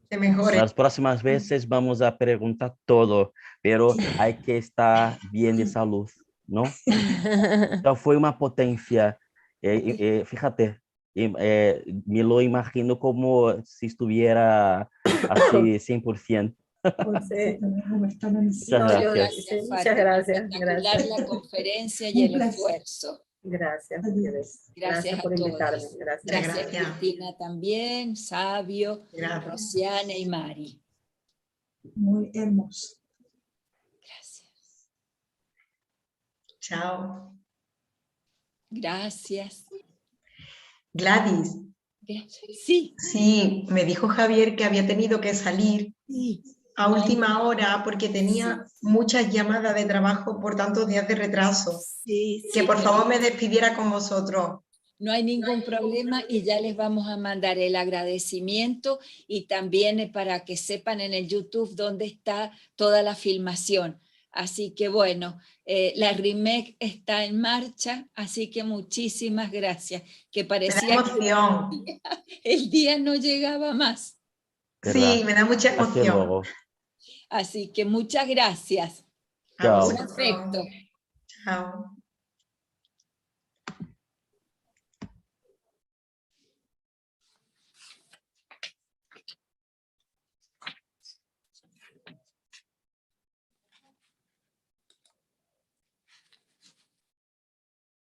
Speaker 6: Te mejores.
Speaker 7: Las próximas veces vamos a preguntar todo, pero hay que estar bien de salud, ¿no? Entonces fue una potencia. Fíjate, me lo imagino como si estuviera así 100%.
Speaker 9: Muchas gracias.
Speaker 3: Gracias. La conferencia y el esfuerzo.
Speaker 9: Gracias.
Speaker 3: Gracias
Speaker 9: por
Speaker 3: todos.
Speaker 9: invitarme.
Speaker 3: Gracias Cristina también, Sabio, Rosiana y Mari.
Speaker 6: Muy hermoso.
Speaker 3: Gracias.
Speaker 6: Chao.
Speaker 3: Gracias.
Speaker 6: Gladys.
Speaker 3: Sí.
Speaker 6: Sí, me dijo Javier que había tenido que salir a última hora porque tenía muchas llamadas de trabajo por tantos días de retraso. Que por favor me despidiera con vosotros.
Speaker 3: No hay ningún problema y ya les vamos a mandar el agradecimiento y también para que sepan en el YouTube dónde está toda la filmación. Así que bueno, la RIMEC está en marcha, así que muchísimas gracias. Que parecía que el día no llegaba más.
Speaker 6: Sí, me da mucha emoción.
Speaker 3: Así que muchas gracias.
Speaker 7: Chao.
Speaker 3: Perfecto.
Speaker 6: Chao.